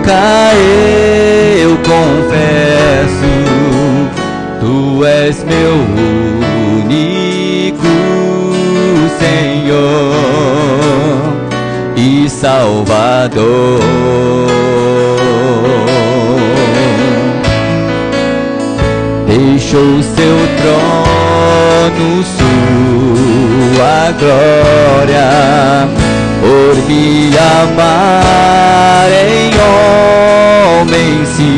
eu confesso, Tu és meu único Senhor e Salvador. Deixou seu trono, sua glória, por me amar, em homem se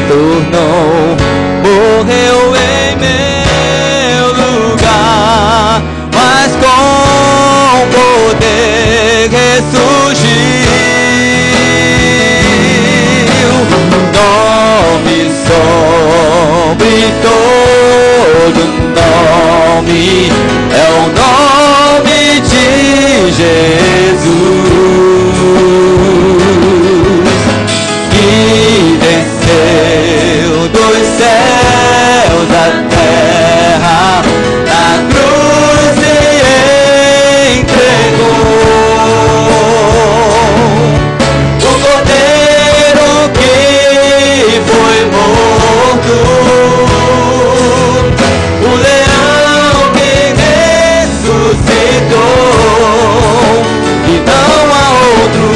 tornou, morreu em meu lugar, mas com poder ressurgiu, nome sobre todo nome, é o nome de Jesus, que desceu dos céus à terra, na cruz se entregou, o cordeiro que foi morto, o leão que ressuscitou, e não há outro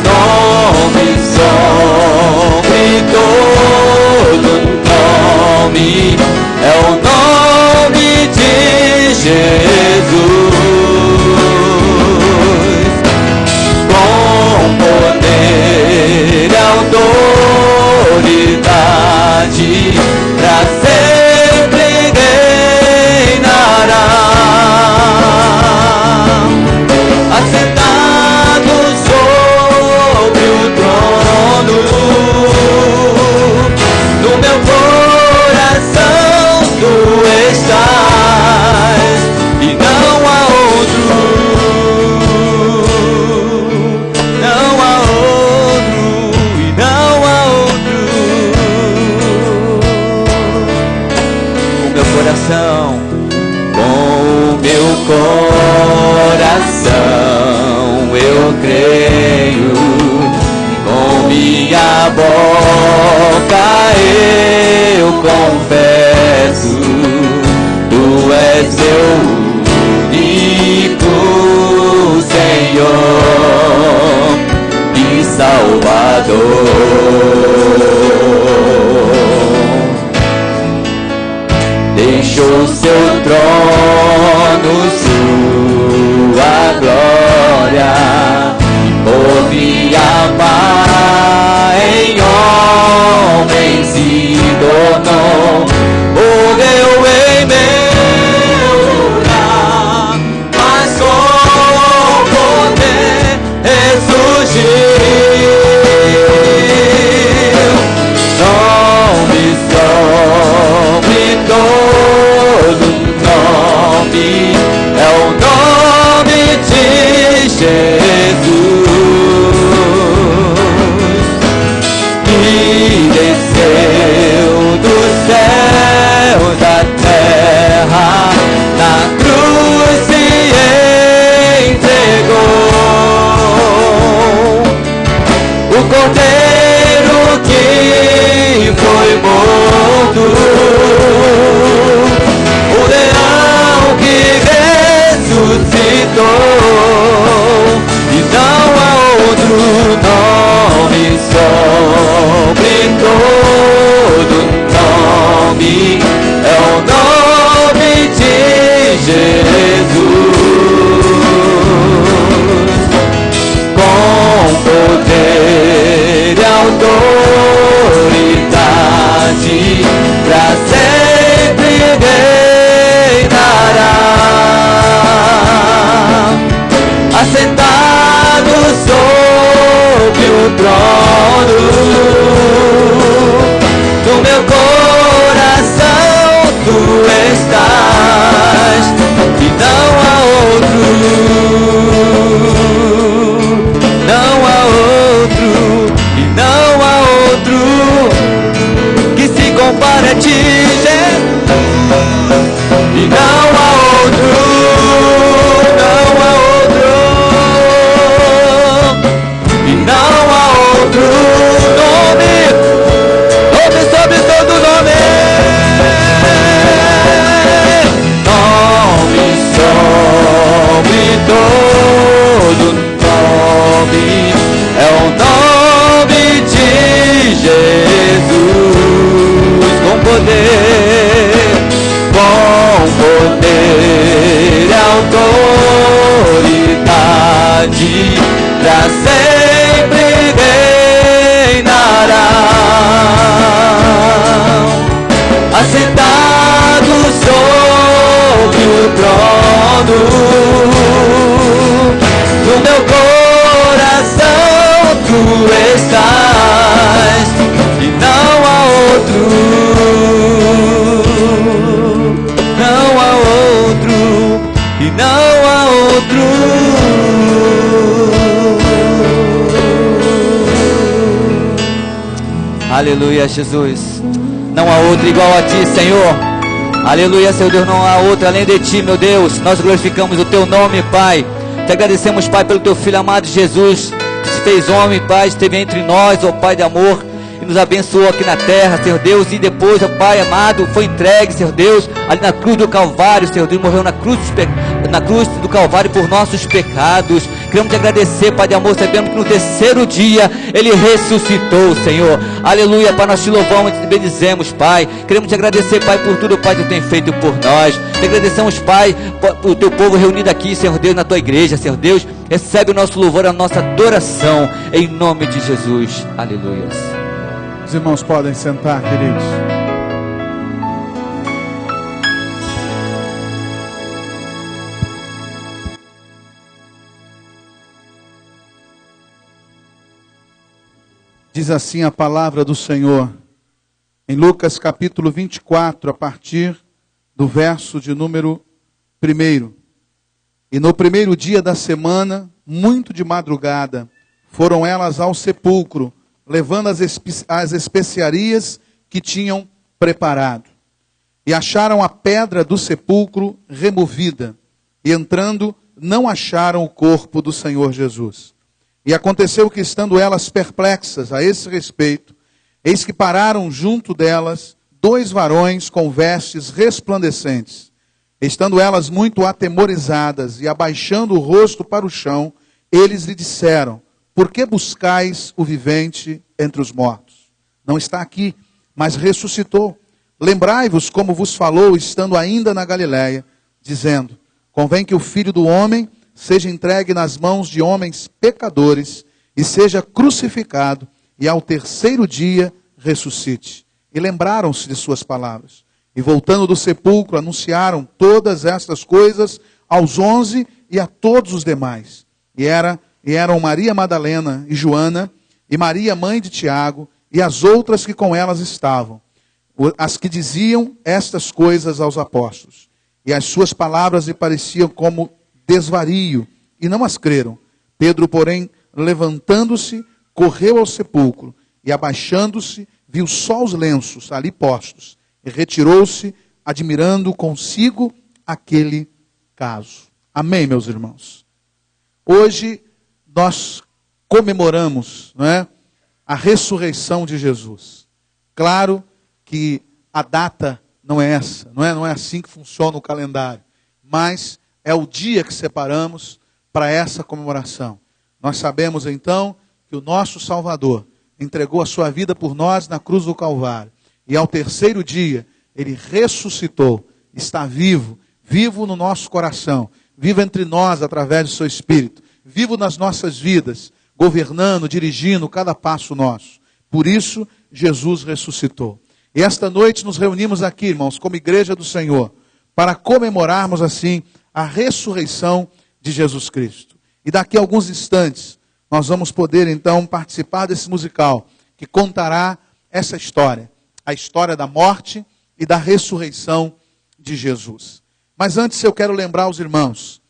nome sobre todo nome, é o nome de Jesus, com poder e autoridade, pra sempre reinará, assentado sobre o trono, no meu coração Tu estás, e não há outro, não há outro, e não há outro. O meu coração, com o meu coração eu creio, com minha boca eu confesso, Tu és meu único Senhor e Salvador. Deixou seu trono, sua glória, por me amar, em homem se tornou, morreu em meu lugar, mas com poder ressurgiu, Aleluia, Jesus. Não há outro igual a ti, Senhor. Aleluia, Senhor Deus, não há outro além de ti, meu Deus. Nós glorificamos o teu nome, Pai. Te agradecemos, Pai, pelo teu Filho amado Jesus, que se fez homem, Pai, esteve entre nós, ó Pai de amor, e nos abençoou aqui na terra, Senhor Deus, e depois, ó Pai amado, foi entregue, Senhor Deus, ali na cruz do Calvário, Senhor Deus, morreu na cruz do Calvário por nossos pecados. Queremos te agradecer, Pai de amor, sabendo que no terceiro dia Ele ressuscitou, Senhor. Aleluia, Pai, nós te louvamos e te bendizemos, Pai. Queremos te agradecer, Pai, por tudo, Pai, que tu tem feito por nós. Te agradecemos, Pai, por o teu povo reunido aqui, Senhor Deus, na tua igreja, Senhor Deus. Recebe o nosso louvor, a nossa adoração, em nome de Jesus. Aleluia. Os irmãos podem sentar, queridos. Diz assim a palavra do Senhor, em Lucas capítulo 24, a partir do verso de número 1. E no primeiro dia da semana, muito de madrugada, foram elas ao sepulcro, levando as especiarias que tinham preparado. E acharam a pedra do sepulcro removida, e entrando, não acharam o corpo do Senhor Jesus. E aconteceu que, estando elas perplexas a esse respeito, eis que pararam junto delas 2 varões com vestes resplandecentes. Estando elas muito atemorizadas e abaixando o rosto para o chão, eles lhe disseram: por que buscais o vivente entre os mortos? Não está aqui, mas ressuscitou. Lembrai-vos como vos falou, estando ainda na Galiléia, dizendo: convém que o Filho do Homem seja entregue nas mãos de homens pecadores, e seja crucificado, e ao terceiro dia ressuscite. E lembraram-se de suas palavras. E voltando do sepulcro, anunciaram todas estas coisas aos 11 e a todos os demais. E eram Maria Madalena e Joana, e Maria, mãe de Tiago, e as outras que com elas estavam, as que diziam estas coisas aos apóstolos. E as suas palavras lhe pareciam como desvario, e não as creram. Pedro, porém, levantando-se, correu ao sepulcro, e abaixando-se, viu só os lenços ali postos, e retirou-se, admirando consigo aquele caso. Amém, meus irmãos? Hoje nós comemoramos, não é, a ressurreição de Jesus. Claro que a data não é essa, não é assim que funciona o calendário, mas é o dia que separamos para essa comemoração. Nós sabemos então que o nosso Salvador entregou a sua vida por nós na cruz do Calvário. E ao terceiro dia, Ele ressuscitou, está vivo, vivo no nosso coração, vivo entre nós através do seu Espírito, vivo nas nossas vidas, governando, dirigindo cada passo nosso. Por isso, Jesus ressuscitou. E esta noite nos reunimos aqui, irmãos, como igreja do Senhor, para comemorarmos assim a ressurreição de Jesus Cristo. E daqui a alguns instantes, nós vamos poder então participar desse musical, que contará essa história, a história da morte e da ressurreição de Jesus. Mas antes eu quero lembrar os irmãos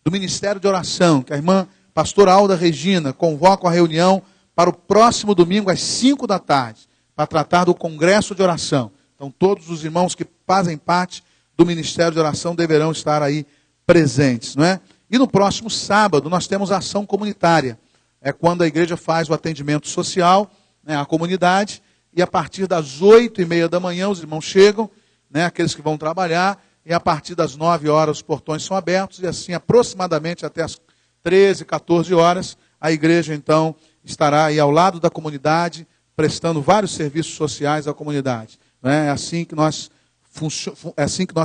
do Ministério de Oração, que a irmã pastora Alda Regina convoca a reunião para o próximo domingo às 5 da tarde, para tratar do Congresso de Oração. Então todos os irmãos que fazem parte do Ministério de Oração deverão estar aí presentes, não é? E no próximo sábado nós temos a ação comunitária. É quando a igreja faz o atendimento social, né, à comunidade, e a partir das 8h30 da manhã os irmãos chegam, né, aqueles que vão trabalhar, e a partir das 9 horas os portões são abertos, e assim aproximadamente até as 13, 14 horas, a igreja então estará aí ao lado da comunidade, prestando vários serviços sociais à comunidade. É assim que nós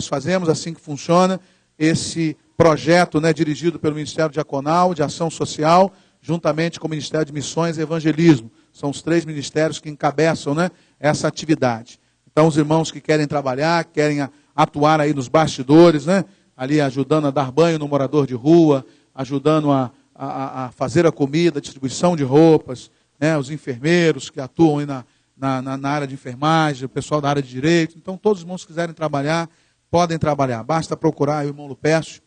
fazemos, assim que funciona esse projeto, né, dirigido pelo Ministério Diaconal, de Ação Social, juntamente com o Ministério de Missões e Evangelismo. São os 3 ministérios que encabeçam, né, essa atividade. Então os irmãos que querem trabalhar, querem atuar aí nos bastidores, né, ali ajudando a dar banho no morador de rua, ajudando a fazer a comida, a distribuição de roupas, né, os enfermeiros que atuam aí na área de enfermagem, o pessoal da área de direito. Então todos os irmãos que quiserem trabalhar, podem trabalhar. Basta procurar o irmão Lupércio,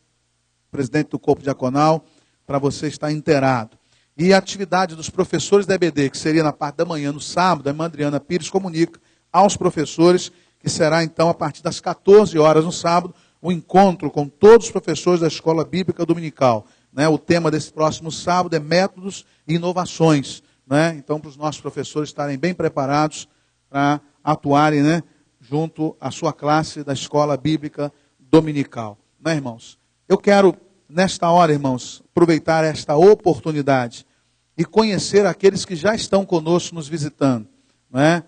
presidente do corpo diaconal, para você estar inteirado. E a atividade dos professores da EBD, que seria na parte da manhã, no sábado, a irmã Adriana Pires comunica aos professores que será então a partir das 14 horas no sábado, um encontro com todos os professores da Escola Bíblica Dominical. Né? O tema desse próximo sábado é métodos e inovações. Né? Então, para os nossos professores estarem bem preparados para atuarem, né, junto à sua classe da Escola Bíblica Dominical. Né, irmãos? Eu quero, nesta hora, irmãos, aproveitar esta oportunidade e conhecer aqueles que já estão conosco nos visitando. Né?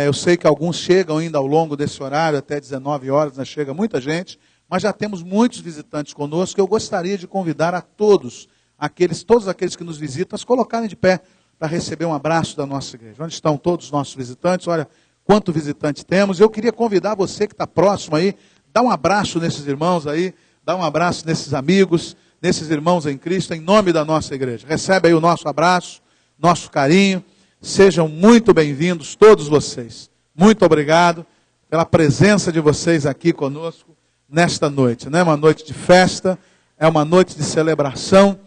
Eu sei que alguns chegam ainda ao longo desse horário, até 19 horas, né, chega muita gente, mas já temos muitos visitantes conosco. Eu gostaria de convidar a todos aqueles que nos visitam, a se colocarem de pé para receber um abraço da nossa igreja. Onde estão todos os nossos visitantes? Olha quanto visitante temos. Eu queria convidar você que está próximo aí, dá um abraço nesses irmãos aí, dá um abraço nesses amigos, nesses irmãos em Cristo, em nome da nossa igreja. Recebe aí o nosso abraço, nosso carinho. Sejam muito bem-vindos todos vocês. Muito obrigado pela presença de vocês aqui conosco nesta noite. Não é uma noite de festa, é uma noite de celebração,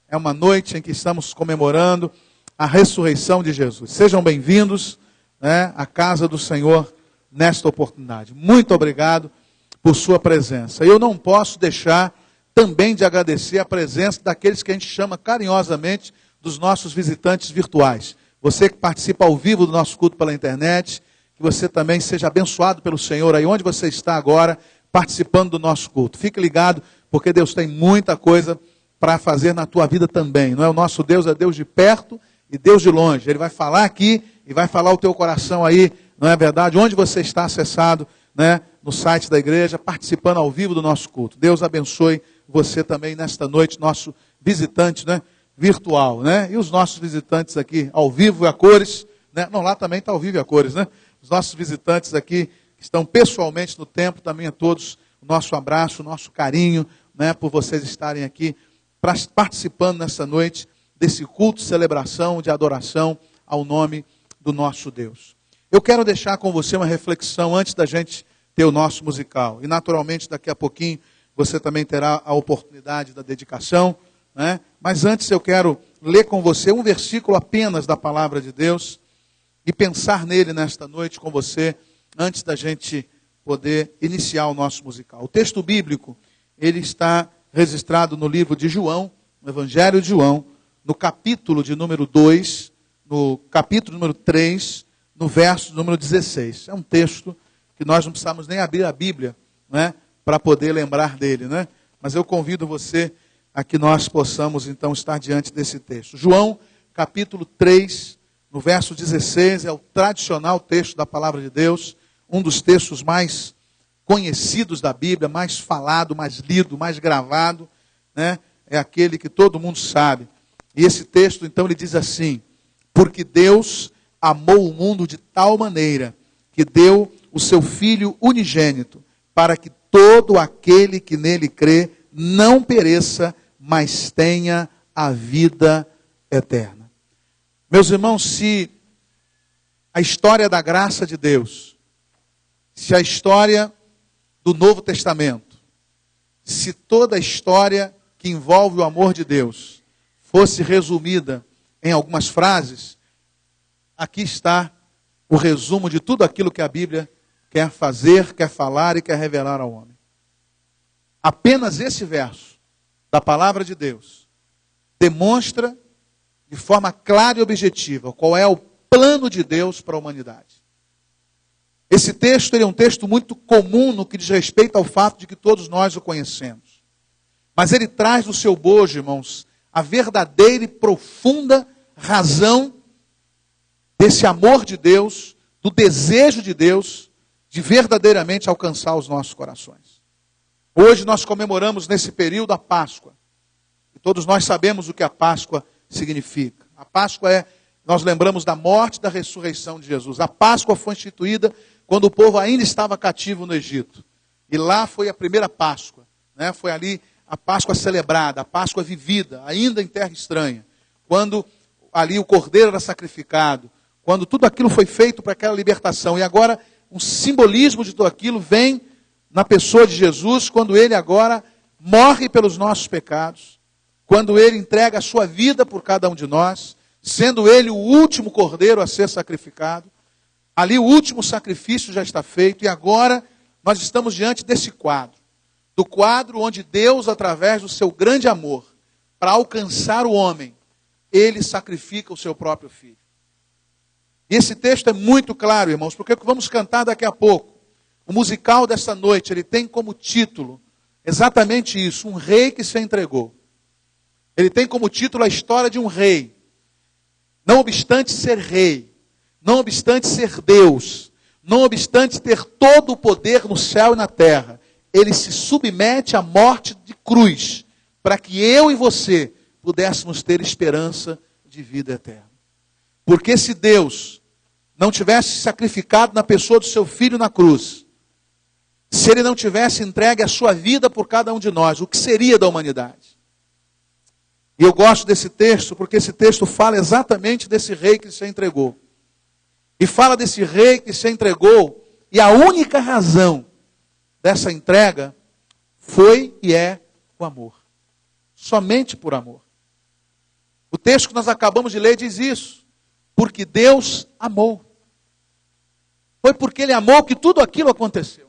é uma noite em que estamos comemorando a ressurreição de Jesus. Sejam bem-vindos, né, à casa do Senhor nesta oportunidade. Muito obrigado por sua presença. Eu não posso deixar também de agradecer a presença daqueles que a gente chama carinhosamente dos nossos visitantes virtuais. Você que participa ao vivo do nosso culto pela internet, que você também seja abençoado pelo Senhor aí onde você está agora, participando do nosso culto. Fique ligado, porque Deus tem muita coisa para fazer na tua vida também. Não é? O nosso Deus é Deus de perto e Deus de longe. Ele vai falar aqui e vai falar o teu coração aí, não é verdade? Onde você está acessado, né, no site da igreja, participando ao vivo do nosso culto. Deus abençoe você também nesta noite, nosso visitante, né, virtual, né? E os nossos visitantes aqui ao vivo e a cores, né? Não, lá também está ao vivo e a cores, né? Os nossos visitantes aqui que estão pessoalmente no templo, também a todos o nosso abraço, o nosso carinho, né, por vocês estarem aqui participando nessa noite desse culto de celebração, de adoração ao nome do nosso Deus. Eu quero deixar com você uma reflexão antes da gente ter o nosso musical. E naturalmente daqui a pouquinho você também terá a oportunidade da dedicação, né? Mas antes eu quero ler com você um versículo apenas da palavra de Deus e pensar nele nesta noite com você, antes da gente poder iniciar o nosso musical. O texto bíblico, ele está registrado no livro de João, no Evangelho de João, no capítulo de número 2, no capítulo número 3, no verso número 16. É um texto que nós não precisamos nem abrir a Bíblia, né, para poder lembrar dele, né? Mas eu convido você a que nós possamos então estar diante desse texto. João, capítulo 3, no verso 16, é o tradicional texto da palavra de Deus, um dos textos mais conhecidos da Bíblia, mais falado, mais lido, mais gravado, né? É aquele que todo mundo sabe. E esse texto, então, ele diz assim: porque Deus amou o mundo de tal maneira que deu o seu Filho unigênito, para que todo aquele que nele crê não pereça, mas tenha a vida eterna. Meus irmãos, se a história da graça de Deus, se a história do Novo Testamento, se toda a história que envolve o amor de Deus fosse resumida em algumas frases, aqui está o resumo de tudo aquilo que a Bíblia quer fazer, quer falar e quer revelar ao homem. Apenas esse verso da palavra de Deus demonstra de forma clara e objetiva qual é o plano de Deus para a humanidade. Esse texto ele é um texto muito comum no que diz respeito ao fato de que todos nós o conhecemos. Mas ele traz no seu bojo, irmãos, a verdadeira e profunda razão desse amor de Deus, do desejo de Deus de verdadeiramente alcançar os nossos corações. Hoje nós comemoramos nesse período a Páscoa. E todos nós sabemos o que a Páscoa significa. A Páscoa nós lembramos da morte e da ressurreição de Jesus. A Páscoa foi instituída quando o povo ainda estava cativo no Egito. E lá foi a primeira Páscoa, né? Foi ali a Páscoa celebrada, a Páscoa vivida, ainda em terra estranha. Quando ali o cordeiro era sacrificado, quando tudo aquilo foi feito para aquela libertação. E agora um simbolismo de tudo aquilo vem na pessoa de Jesus, quando ele agora morre pelos nossos pecados, quando ele entrega a sua vida por cada um de nós, sendo ele o último cordeiro a ser sacrificado. Ali o último sacrifício já está feito e agora nós estamos diante desse quadro. Do quadro onde Deus, através do seu grande amor, para alcançar o homem, ele sacrifica o seu próprio filho. E esse texto é muito claro, irmãos, porque vamos cantar daqui a pouco. O musical desta noite, ele tem como título exatamente isso, um rei que se entregou. Ele tem como título a história de um rei. Não obstante ser rei, não obstante ser Deus, não obstante ter todo o poder no céu e na terra, ele se submete à morte de cruz, para que eu e você pudéssemos ter esperança de vida eterna. Porque se Deus não tivesse sacrificado na pessoa do seu filho na cruz, se ele não tivesse entregue a sua vida por cada um de nós, o que seria da humanidade? E eu gosto desse texto, porque esse texto fala exatamente desse rei que se entregou. E fala desse rei que se entregou, e a única razão dessa entrega foi e é o amor. Somente por amor. O texto que nós acabamos de ler diz isso. Porque Deus amou. Foi porque Ele amou que tudo aquilo aconteceu.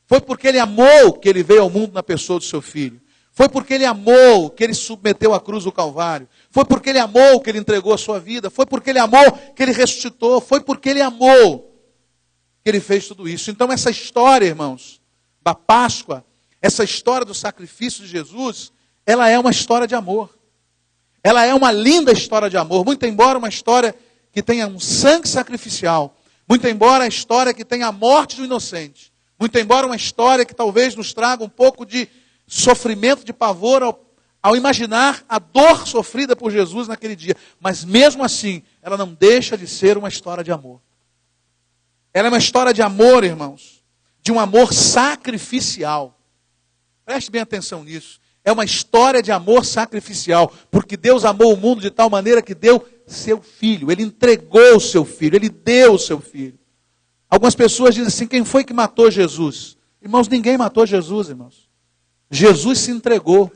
Foi porque Ele amou que Ele veio ao mundo na pessoa do seu Filho. Foi porque Ele amou que Ele submeteu à cruz do Calvário. Foi porque Ele amou que Ele entregou a sua vida. Foi porque Ele amou que Ele ressuscitou. Foi porque Ele amou que Ele fez tudo isso. Então essa história, irmãos, da Páscoa, essa história do sacrifício de Jesus, ela é uma história de amor. Ela é uma linda história de amor. Muito embora uma história que tenha um sangue sacrificial. Muito embora a história que tenha a morte do inocente. Muito embora uma história que talvez nos traga um pouco de sofrimento, de pavor ao imaginar a dor sofrida por Jesus naquele dia. Mas mesmo assim, ela não deixa de ser uma história de amor. Ela é uma história de amor, irmãos. De um amor sacrificial. Preste bem atenção nisso. É uma história de amor sacrificial. Porque Deus amou o mundo de tal maneira que deu seu filho. Ele entregou o seu filho. Ele deu o seu filho. Algumas pessoas dizem assim, quem foi que matou Jesus? Irmãos, ninguém matou Jesus, irmãos. Jesus se entregou.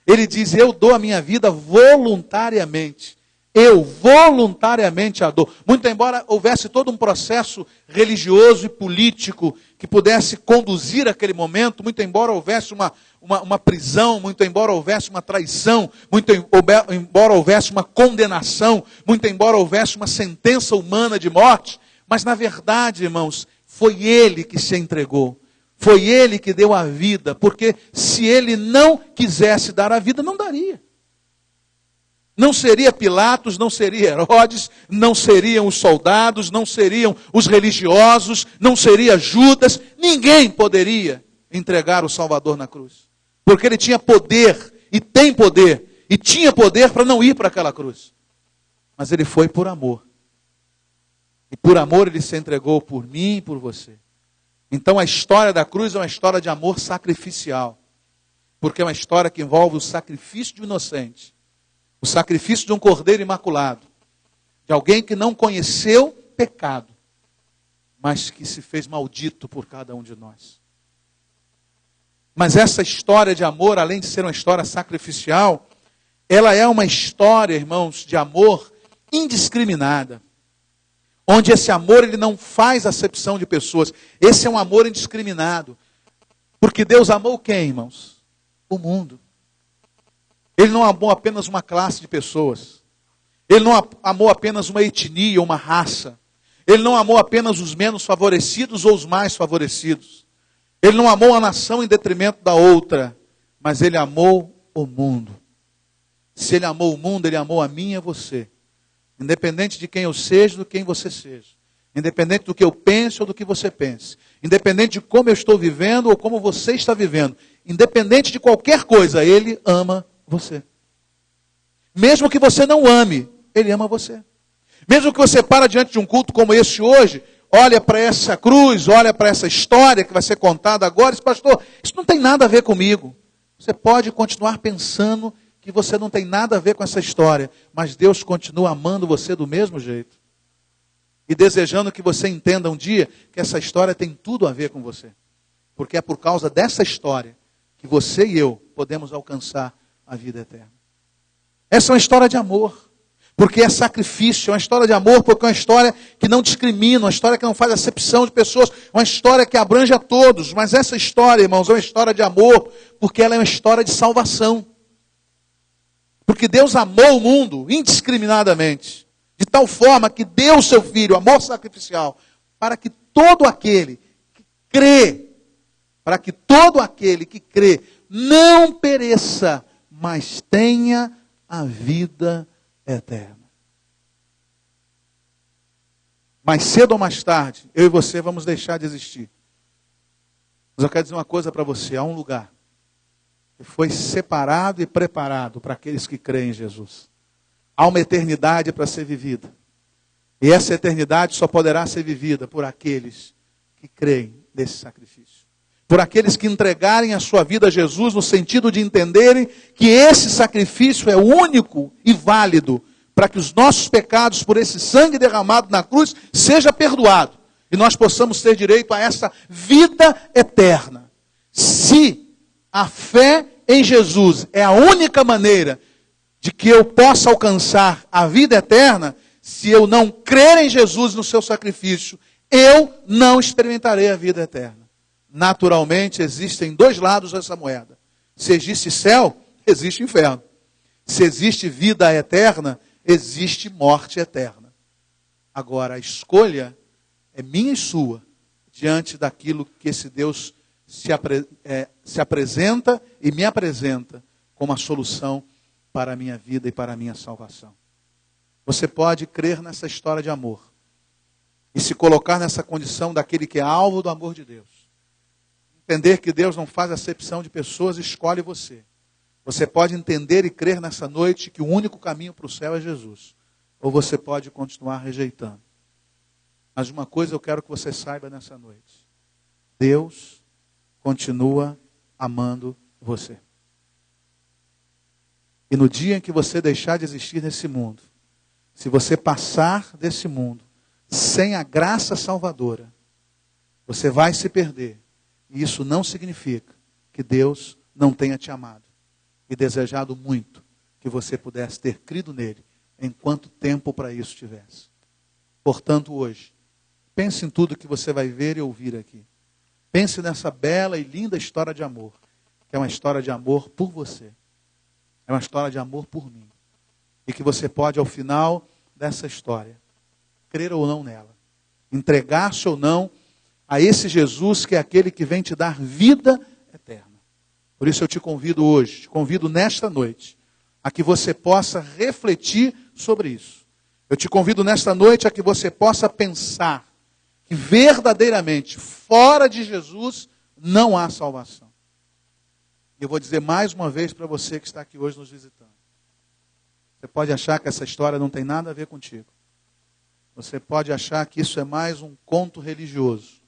Ele diz, eu dou a minha vida voluntariamente. Eu voluntariamente a dou. Muito embora houvesse todo um processo religioso e político que pudesse conduzir aquele momento, muito embora houvesse uma prisão, muito embora houvesse uma traição, muito embora houvesse uma condenação, muito embora houvesse uma sentença humana de morte, mas na verdade, irmãos, foi Ele que se entregou. Foi Ele que deu a vida, porque se Ele não quisesse dar a vida, não daria. Não seria Pilatos, não seria Herodes, não seriam os soldados, não seriam os religiosos, não seria Judas. Ninguém poderia entregar o Salvador na cruz. Porque ele tinha poder, e tem poder, e tinha poder para não ir para aquela cruz. Mas ele foi por amor. E por amor ele se entregou por mim e por você. Então a história da cruz é uma história de amor sacrificial. Porque é uma história que envolve o sacrifício de um inocente. O sacrifício de um cordeiro imaculado. De alguém que não conheceu pecado. Mas que se fez maldito por cada um de nós. Mas essa história de amor, além de ser uma história sacrificial, ela é uma história, irmãos, de amor indiscriminada. Onde esse amor ele não faz acepção de pessoas. Esse é um amor indiscriminado. Porque Deus amou quem, irmãos? O mundo. Ele não amou apenas uma classe de pessoas. Ele não amou apenas uma etnia, uma raça. Ele não amou apenas os menos favorecidos ou os mais favorecidos. Ele não amou a nação em detrimento da outra. Mas ele amou o mundo. Se ele amou o mundo, ele amou a mim e a você. Independente de quem eu seja, do quem você seja. Independente do que eu pense ou do que você pense. Independente de como eu estou vivendo ou como você está vivendo. Independente de qualquer coisa, ele ama você. Mesmo que você não ame, ele ama você. Mesmo que você para diante de um culto como esse hoje, olha para essa cruz, olha para essa história que vai ser contada agora, e diz, pastor, isso não tem nada a ver comigo. Você pode continuar pensando que você não tem nada a ver com essa história, mas Deus continua amando você do mesmo jeito. E desejando que você entenda um dia que essa história tem tudo a ver com você. Porque é por causa dessa história que você e eu podemos alcançar a vida eterna. Essa é uma história de amor, porque é sacrifício, é uma história de amor, porque é uma história que não discrimina, uma história que não faz acepção de pessoas, uma história que abrange a todos. Mas essa história, irmãos, é uma história de amor, porque ela é uma história de salvação. Porque Deus amou o mundo indiscriminadamente, de tal forma que deu o seu Filho, amor sacrificial, para que todo aquele que crê, não pereça, mas tenha a vida eterna. Mais cedo ou mais tarde, eu e você vamos deixar de existir. Mas eu quero dizer uma coisa para você, há um lugar que foi separado e preparado para aqueles que creem em Jesus. Há uma eternidade para ser vivida. E essa eternidade só poderá ser vivida por aqueles que creem nesse sacrifício. Por aqueles que entregarem a sua vida a Jesus, no sentido de entenderem que esse sacrifício é único e válido para que os nossos pecados, por esse sangue derramado na cruz, seja perdoado. E nós possamos ter direito a essa vida eterna. Se a fé em Jesus é a única maneira de que eu possa alcançar a vida eterna, se eu não crer em Jesus no seu sacrifício, eu não experimentarei a vida eterna. Naturalmente, existem dois lados dessa moeda. Se existe céu, existe inferno. Se existe vida eterna, existe morte eterna. Agora, a escolha é minha e sua, diante daquilo que esse Deus se apresenta e me apresenta como a solução para a minha vida e para a minha salvação. Você pode crer nessa história de amor e se colocar nessa condição daquele que é alvo do amor de Deus. Entender que Deus não faz acepção de pessoas e escolhe você. Você pode entender e crer nessa noite que o único caminho para o céu é Jesus. Ou você pode continuar rejeitando. Mas uma coisa eu quero que você saiba nessa noite. Deus continua amando você. E no dia em que você deixar de existir nesse mundo, se você passar desse mundo sem a graça salvadora, você vai se perder. E isso não significa que Deus não tenha te amado e desejado muito que você pudesse ter crido nele, enquanto tempo para isso tivesse. Portanto, hoje, pense em tudo que você vai ver e ouvir aqui. Pense nessa bela e linda história de amor, que é uma história de amor por você. É uma história de amor por mim. E que você pode, ao final dessa história, crer ou não nela, entregar-se ou não a esse Jesus que é aquele que vem te dar vida eterna. Por isso eu te convido hoje, te convido nesta noite, a que você possa refletir sobre isso. Eu te convido nesta noite a que você possa pensar que verdadeiramente, fora de Jesus, não há salvação. E eu vou dizer mais uma vez para você que está aqui hoje nos visitando. Você pode achar que essa história não tem nada a ver contigo. Você pode achar que isso é mais um conto religioso.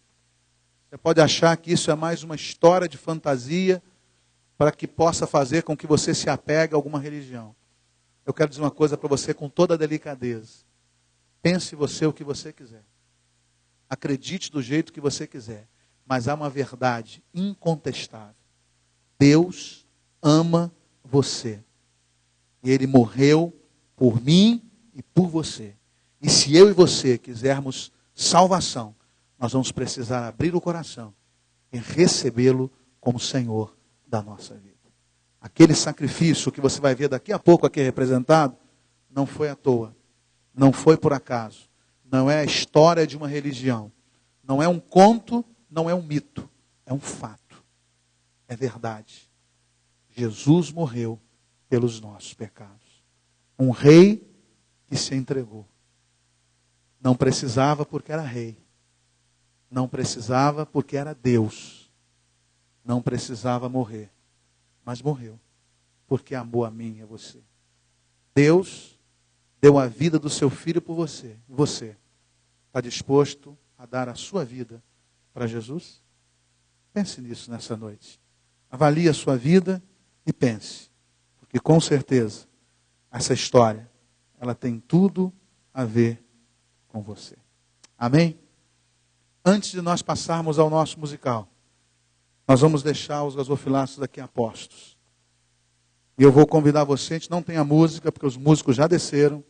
Você pode achar que isso é mais uma história de fantasia para que possa fazer com que você se apegue a alguma religião. Eu quero dizer uma coisa para você com toda a delicadeza. Pense você o que você quiser. Acredite do jeito que você quiser. Mas há uma verdade incontestável. Deus ama você. E Ele morreu por mim e por você. E se eu e você quisermos salvação, nós vamos precisar abrir o coração e recebê-lo como Senhor da nossa vida. Aquele sacrifício que você vai ver daqui a pouco aqui representado, não foi à toa. Não foi por acaso. Não é a história de uma religião. Não é um conto, não é um mito. É um fato. É verdade. Jesus morreu pelos nossos pecados. Um rei que se entregou. Não precisava porque era rei. Não precisava porque era Deus. Não precisava morrer. Mas morreu. Porque amou a mim e a você. Deus deu a vida do seu filho por você. E você está disposto a dar a sua vida para Jesus? Pense nisso nessa noite. Avalie a sua vida e pense. Porque com certeza, essa história, ela tem tudo a ver com você. Amém? Antes de nós passarmos ao nosso musical, nós vamos deixar os gasofilaços aqui apostos. E eu vou convidar você, a gente não tem a música, porque os músicos já desceram.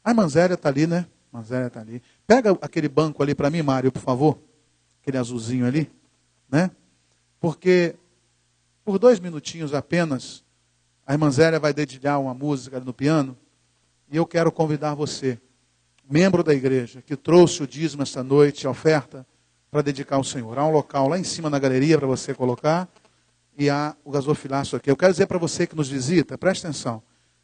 A irmã Zélia está ali, né? A irmã Zélia está ali. Pega aquele banco ali para mim, Mário, por favor. Aquele azulzinho ali, né? Porque por 2 minutinhos apenas, a irmã Zélia vai dedilhar uma música no piano. E eu quero convidar você, membro da igreja, que trouxe o dízimo esta noite, a oferta, para dedicar ao Senhor. Há um local lá em cima na galeria para você colocar. E há o gasofilaço aqui. Eu quero dizer para você que nos visita, preste atenção.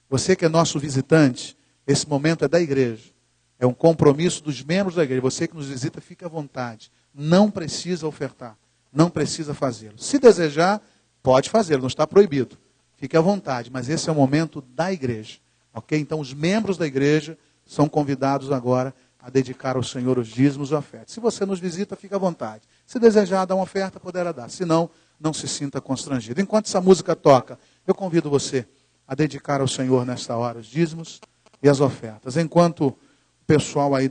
Você que é nosso visitante, esse momento é da igreja. É um compromisso dos membros da igreja. Você que nos visita, fique à vontade. Não precisa ofertar. Não precisa fazê-lo. Se desejar, pode fazê-lo. Não está proibido. Fique à vontade. Mas esse é o momento da igreja. Ok? Então os membros da igreja são convidados agora a dedicar ao Senhor os dízimos e ofertas. Se você nos visita, fique à vontade. Se desejar dar uma oferta, poderá dar. Se não, não se sinta constrangido. Enquanto essa música toca, eu convido você a dedicar ao Senhor nesta hora os dízimos e as ofertas. Enquanto o pessoal aí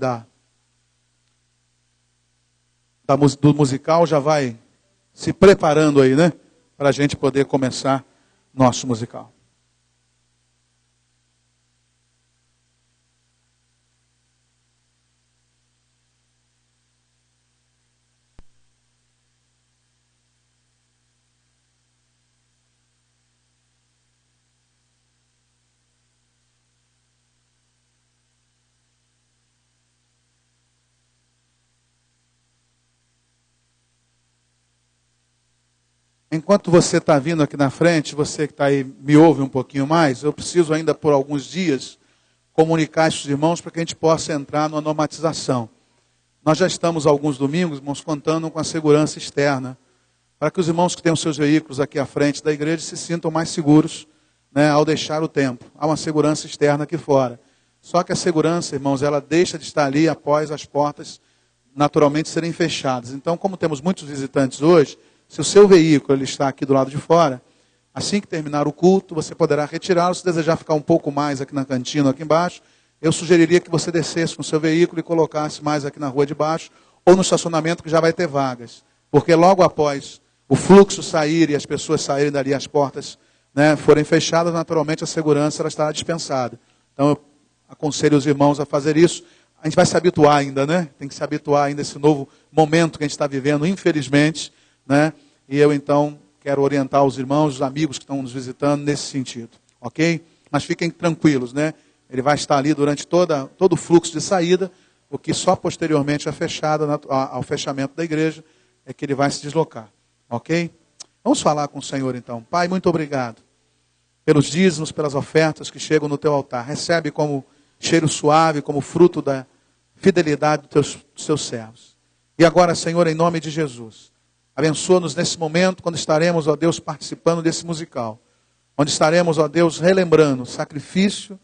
do musical já vai se preparando aí, né? Para a gente poder começar nosso musical. Enquanto você está vindo aqui na frente, você que está aí me ouve um pouquinho mais, eu preciso ainda por alguns dias comunicar esses irmãos para que a gente possa entrar numa normatização. Nós já estamos alguns domingos, irmãos, contando com a segurança externa, para que os irmãos que têm os seus veículos aqui à frente da igreja se sintam mais seguros, né, ao deixar o templo. Há uma segurança externa aqui fora. Só que a segurança, irmãos, ela deixa de estar ali após as portas naturalmente serem fechadas. Então, como temos muitos visitantes hoje, se o seu veículo ele está aqui do lado de fora, assim que terminar o culto, você poderá retirá-lo. Se desejar ficar um pouco mais aqui na cantina, aqui embaixo, eu sugeriria que você descesse com o seu veículo e colocasse mais aqui na rua de baixo, ou no estacionamento que já vai ter vagas. Porque logo após o fluxo sair e as pessoas saírem dali, as portas, né, forem fechadas, naturalmente a segurança ela estará dispensada. Então eu aconselho os irmãos a fazer isso. A gente vai se habituar ainda, né? Tem que se habituar ainda a esse novo momento que a gente está vivendo, infelizmente, né? E eu então quero orientar os irmãos, os amigos que estão nos visitando nesse sentido, ok? Mas fiquem tranquilos, né? Ele vai estar ali durante todo o fluxo de saída, o que só posteriormente ao fechamento da igreja é que ele vai se deslocar, ok? Vamos falar com o Senhor então. Pai, muito obrigado pelos dízimos, pelas ofertas que chegam no teu altar. Recebe como cheiro suave, como fruto da fidelidade dos seus servos. E agora, Senhor, em nome de Jesus, abençoa-nos nesse momento, quando estaremos, ó Deus, participando desse musical. Onde estaremos, ó Deus, relembrando o sacrifício,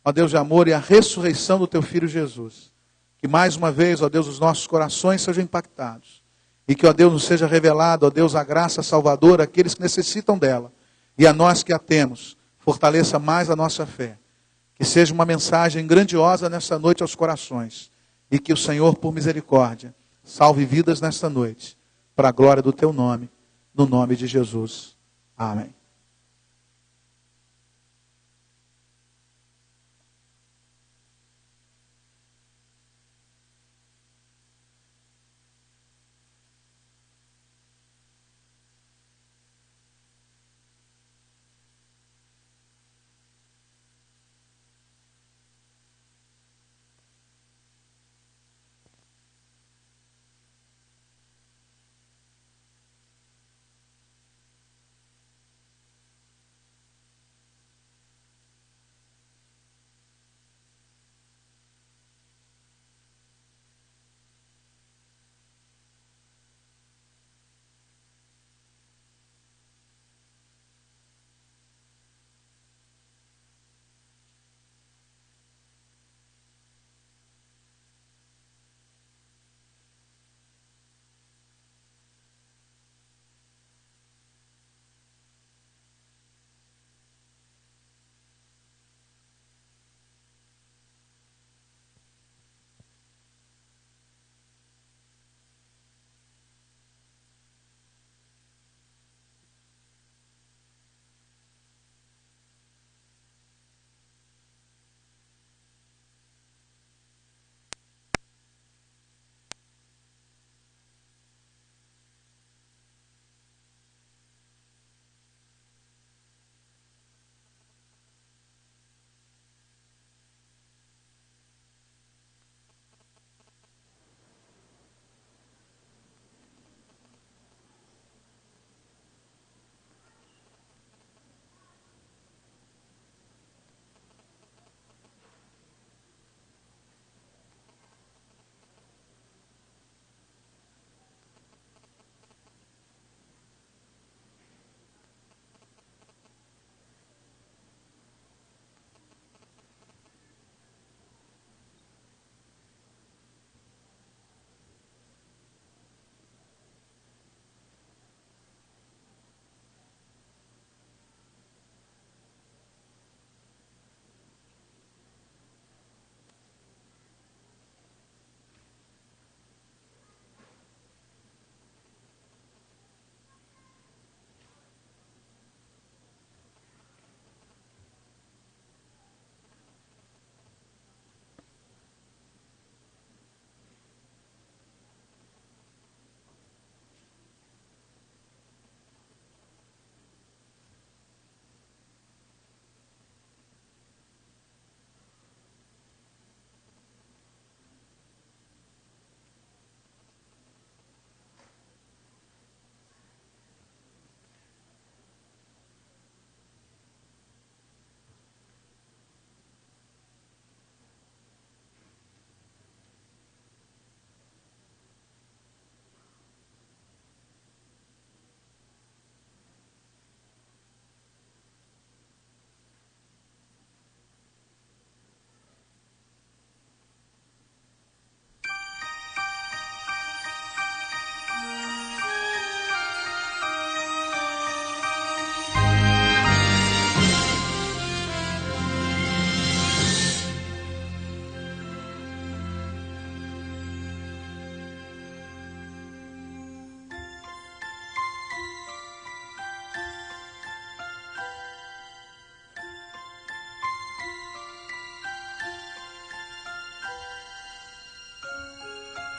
ó Deus de amor, e a ressurreição do teu Filho Jesus. Que mais uma vez, ó Deus, os nossos corações sejam impactados. E que, ó Deus, nos seja revelado, ó Deus, a graça salvadora àqueles que necessitam dela. E a nós que a temos, fortaleça mais a nossa fé. Que seja uma mensagem grandiosa nesta noite aos corações. E que o Senhor, por misericórdia, salve vidas nesta noite. Para a glória do teu nome, no nome de Jesus. Amém.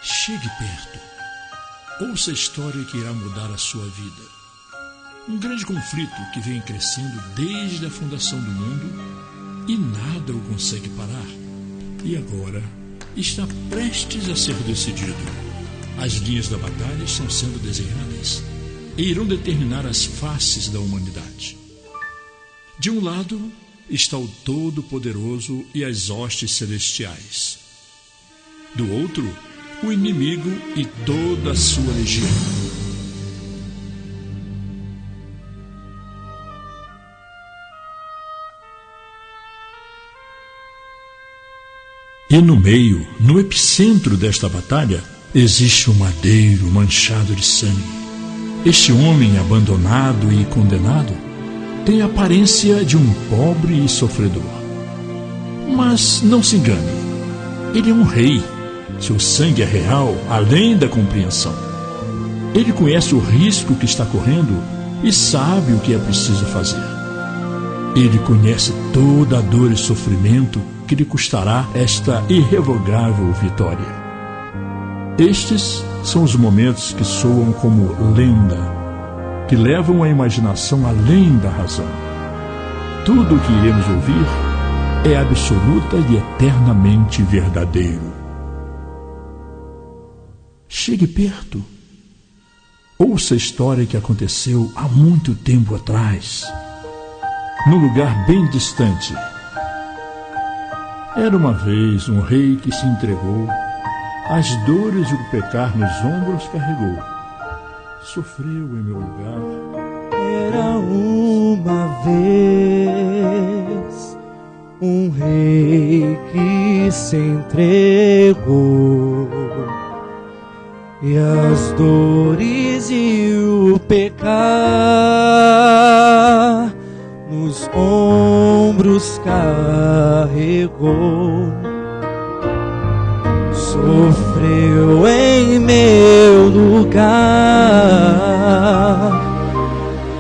Chegue perto. Ouça a história que irá mudar a sua vida. Um grande conflito que vem crescendo desde a fundação do mundo e nada o consegue parar. E agora está prestes a ser decidido. As linhas da batalha estão sendo desenhadas e irão determinar as faces da humanidade. De um lado está o Todo-Poderoso e as hostes celestiais. Do outro, o inimigo e toda a sua legião. E no meio, no epicentro desta batalha, existe um madeiro manchado de sangue. Este homem abandonado e condenado tem a aparência de um pobre e sofredor. Mas não se engane, ele é um rei. Seu sangue é real, além da compreensão. Ele conhece o risco que está correndo e sabe o que é preciso fazer. Ele conhece toda a dor e sofrimento que lhe custará esta irrevogável vitória. Estes são os momentos que soam como lenda, que levam a imaginação além da razão. Tudo o que iremos ouvir é absoluta e eternamente verdadeiro. Chegue perto. Ouça a história que aconteceu há muito tempo atrás, num lugar bem distante. Era uma vez um rei que se entregou às dores e o pecar nos ombros carregou. Sofreu em meu lugar. Era uma vez um rei que se entregou e as dores e o pecar nos ombros carregou. Sofreu em meu lugar,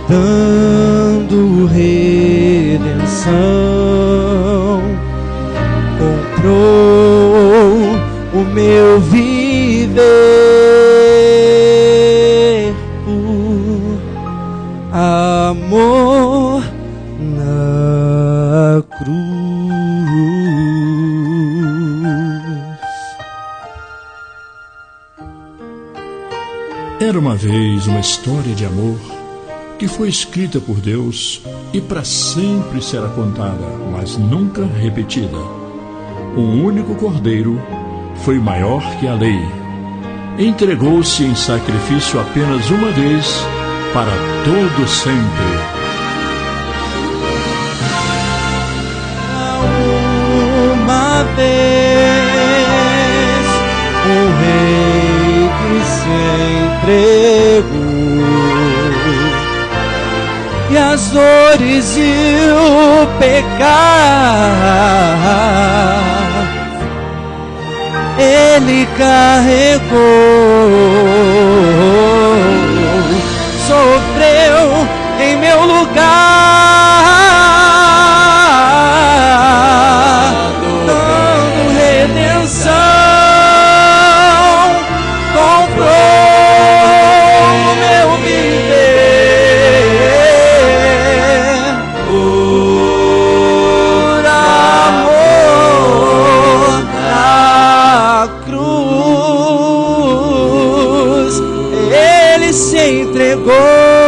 dando redenção. Comprou o meu viver por amor na cruz. Era uma vez uma história de amor que foi escrita por Deus e para sempre será contada, mas nunca repetida. Um único cordeiro foi maior que a lei. Entregou-se em sacrifício apenas uma vez, para todo sempre. Uma vez um rei que se entregou e as dores e o pecar ele carregou. Sofreu em meu lugar, dando redenção. Comprou o meu viver por amor na cruz. Ele se entregou.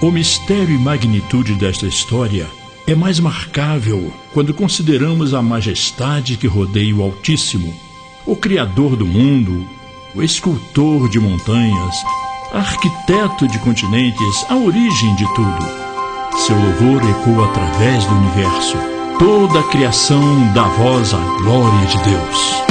O mistério e magnitude desta história é mais marcável quando consideramos a majestade que rodeia o Altíssimo, o Criador do mundo, o escultor de montanhas, arquiteto de continentes, a origem de tudo. Seu louvor ecoa através do universo. Toda a criação dá voz à glória de Deus.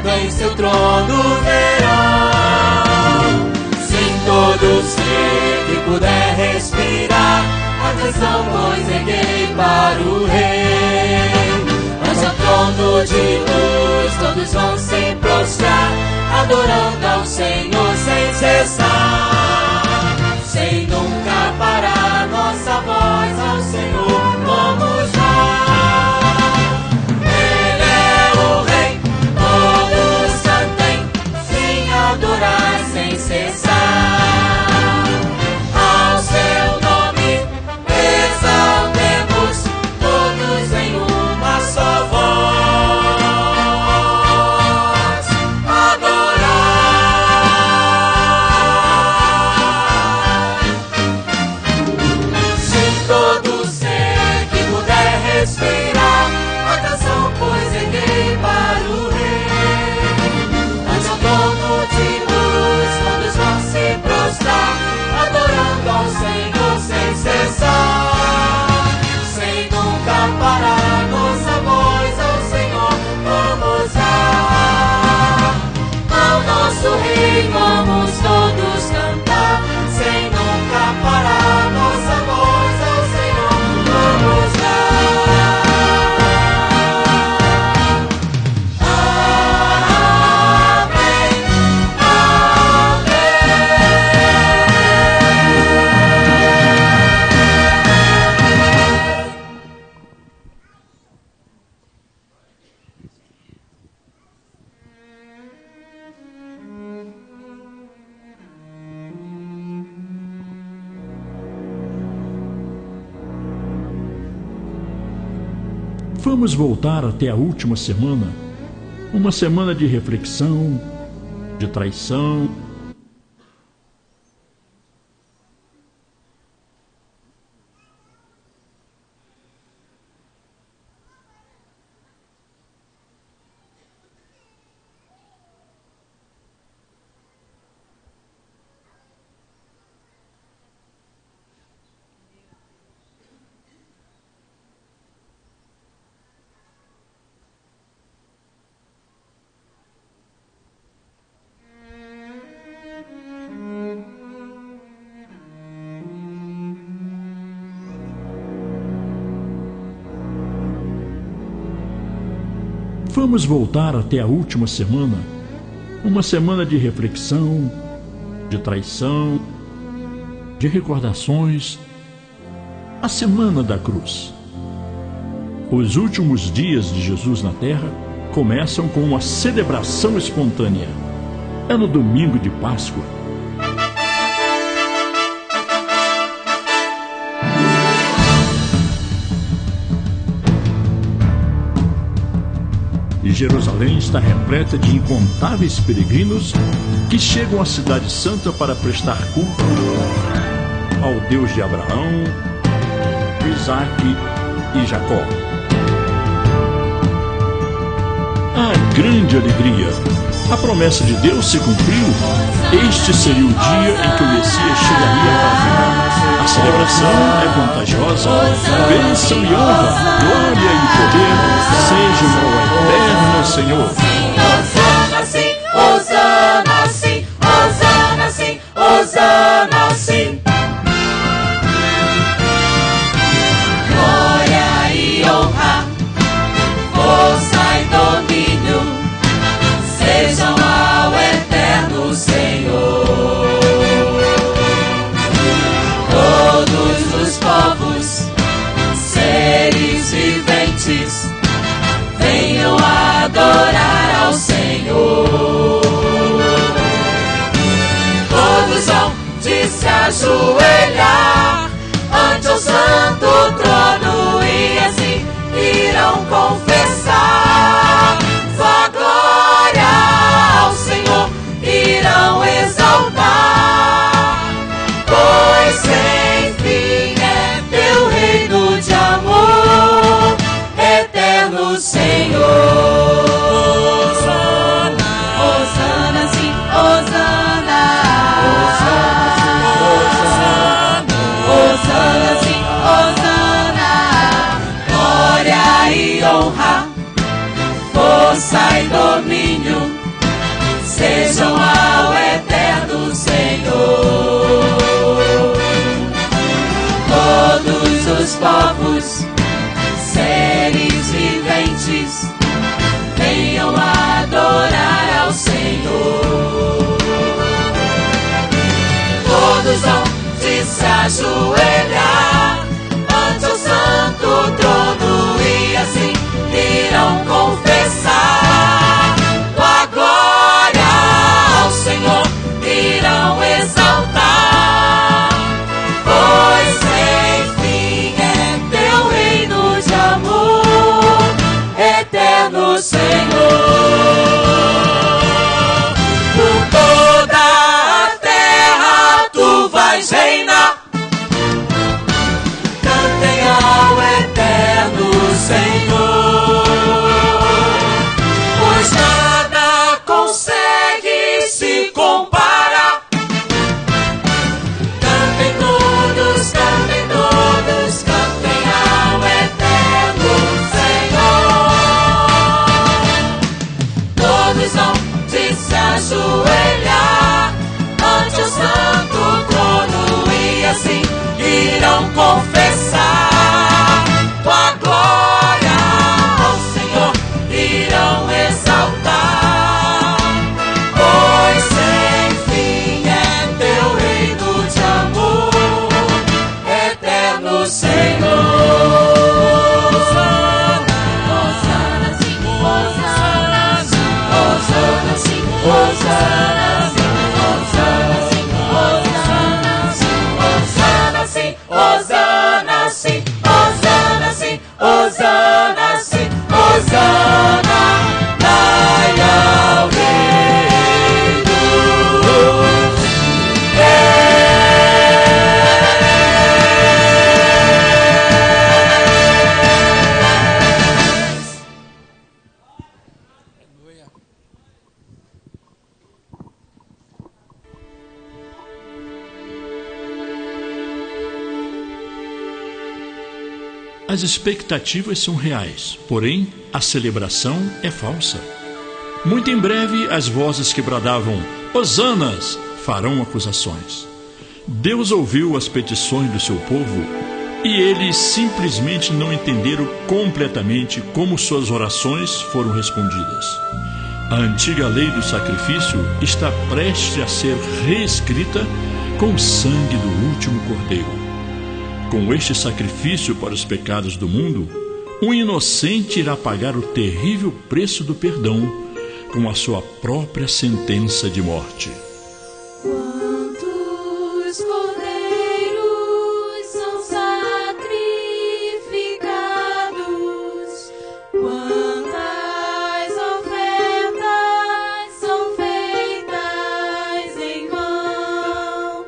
Em seu trono verão. Sim, todo ser que puder respirar, atenção, pois erguei para o Rei. Ante o trono de luz, todos vão se prostrar, adorando ao Senhor sem cessar. Sem nunca parar nossa voz ao Senhor, vamos lá. Adorar sem cessar ao seu nome, exaltemos todos em uma só voz. Adorar. Se todo ser que puder respirar, a canção pois erguei para o adorando ao Senhor sem cessar, sem nunca parar nossa voz ao Senhor, vamos lá. Ao nosso Rei vamos todos cantar, sem nunca parar nossa voz ao Senhor, vamos lá. Vamos voltar até a última semana, uma semana de reflexão, de traição. Vamos voltar até a última semana, uma semana de reflexão, de traição, de recordações, a semana da cruz. Os últimos dias de Jesus na terra começam com uma celebração espontânea. É no domingo de Páscoa. E Jerusalém está repleta de incontáveis peregrinos que chegam à Cidade Santa para prestar culto ao Deus de Abraão, Isaque e Jacó. a grande alegria. A promessa de Deus se cumpriu. Este seria o dia em que o Messias chegaria para reinar. A celebração é contagiosa. Bênção e honra, glória e poder sejam ao eterno Senhor. Hosana sim, Hosana sim, Hosana sim, Hosana sim. Glória e honra, força e domínio sejam ao eterno Senhor. Todos os povos, seres viventes, venham adorar ao Senhor. Todos vão de se ajoelhar ante o santo trono e assim irão confessar sua glória ao Senhor, irão exaltar, pois sem fim é teu reino de amor, eterno Senhor. Hosana sim, Hosana, Hosana sim, Hosana. Glória e honra, força e domínio sejam ao eterno Senhor. Todos os povos, seres viventes, venham adorar ao Senhor. Todos vão de se ajoelhar ante o santo trono e assim irão confessar tua glória ao Senhor, irão exaltar, pois sem fim é teu reino de amor, eterno Senhor. Por toda a terra tu vais reinar, cantem ao eterno Senhor, pois nada consegue se comparar. Cantem todos, cantem todos, cantem ao eterno Senhor. Todos vão de se ajoelhar ante o santo trono e assim irão confessar tua glória ao Senhor, irão exaltar, pois sem fim é teu reino de amor, eterno Senhor. Hosana sim, Hosana sim, Hosana sim, Hosana sim, Hosana sim, Hosana sim, Hosana sim, Hosana sim, Hosana sim, Hosana, dai ao Rei dos As expectativas são reais, porém a celebração é falsa. Muito em breve as vozes que bradavam Hosanas farão acusações. Deus ouviu as petições do seu povo e eles simplesmente não entenderam completamente como suas orações foram respondidas. A antiga lei do sacrifício está prestes a ser reescrita com o sangue do último cordeiro. Com este sacrifício para os pecados do mundo, um inocente irá pagar o terrível preço do perdão com a sua própria sentença de morte. Quantos cordeiros são sacrificados, quantas ofertas são feitas em vão,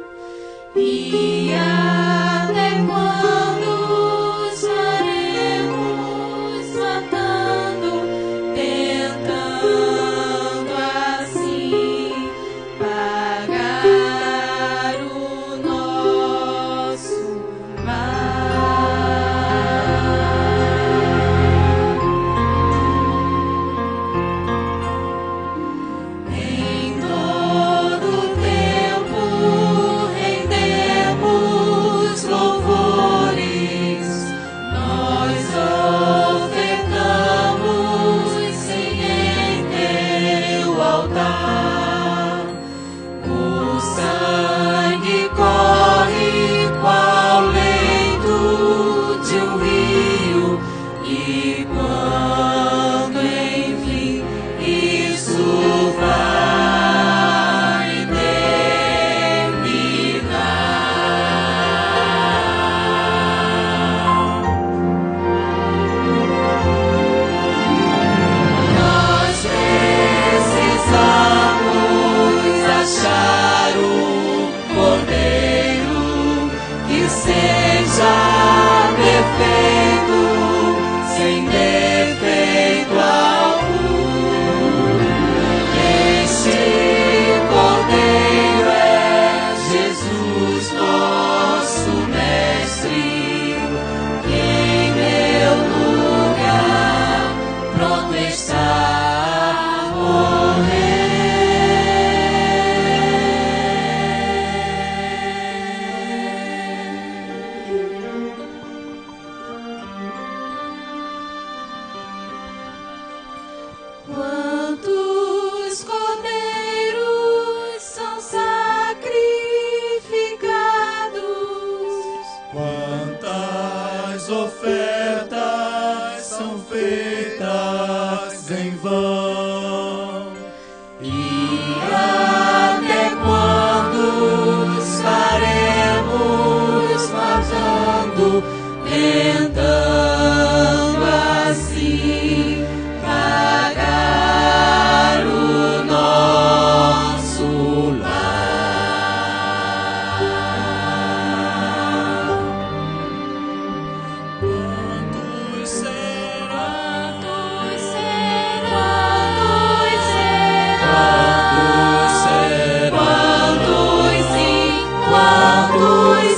e até quando estaremos matando, tentando mundo, tentando assim pagar o nosso lar. Quantos serão? Quantos serão? Quantos sim? Quantos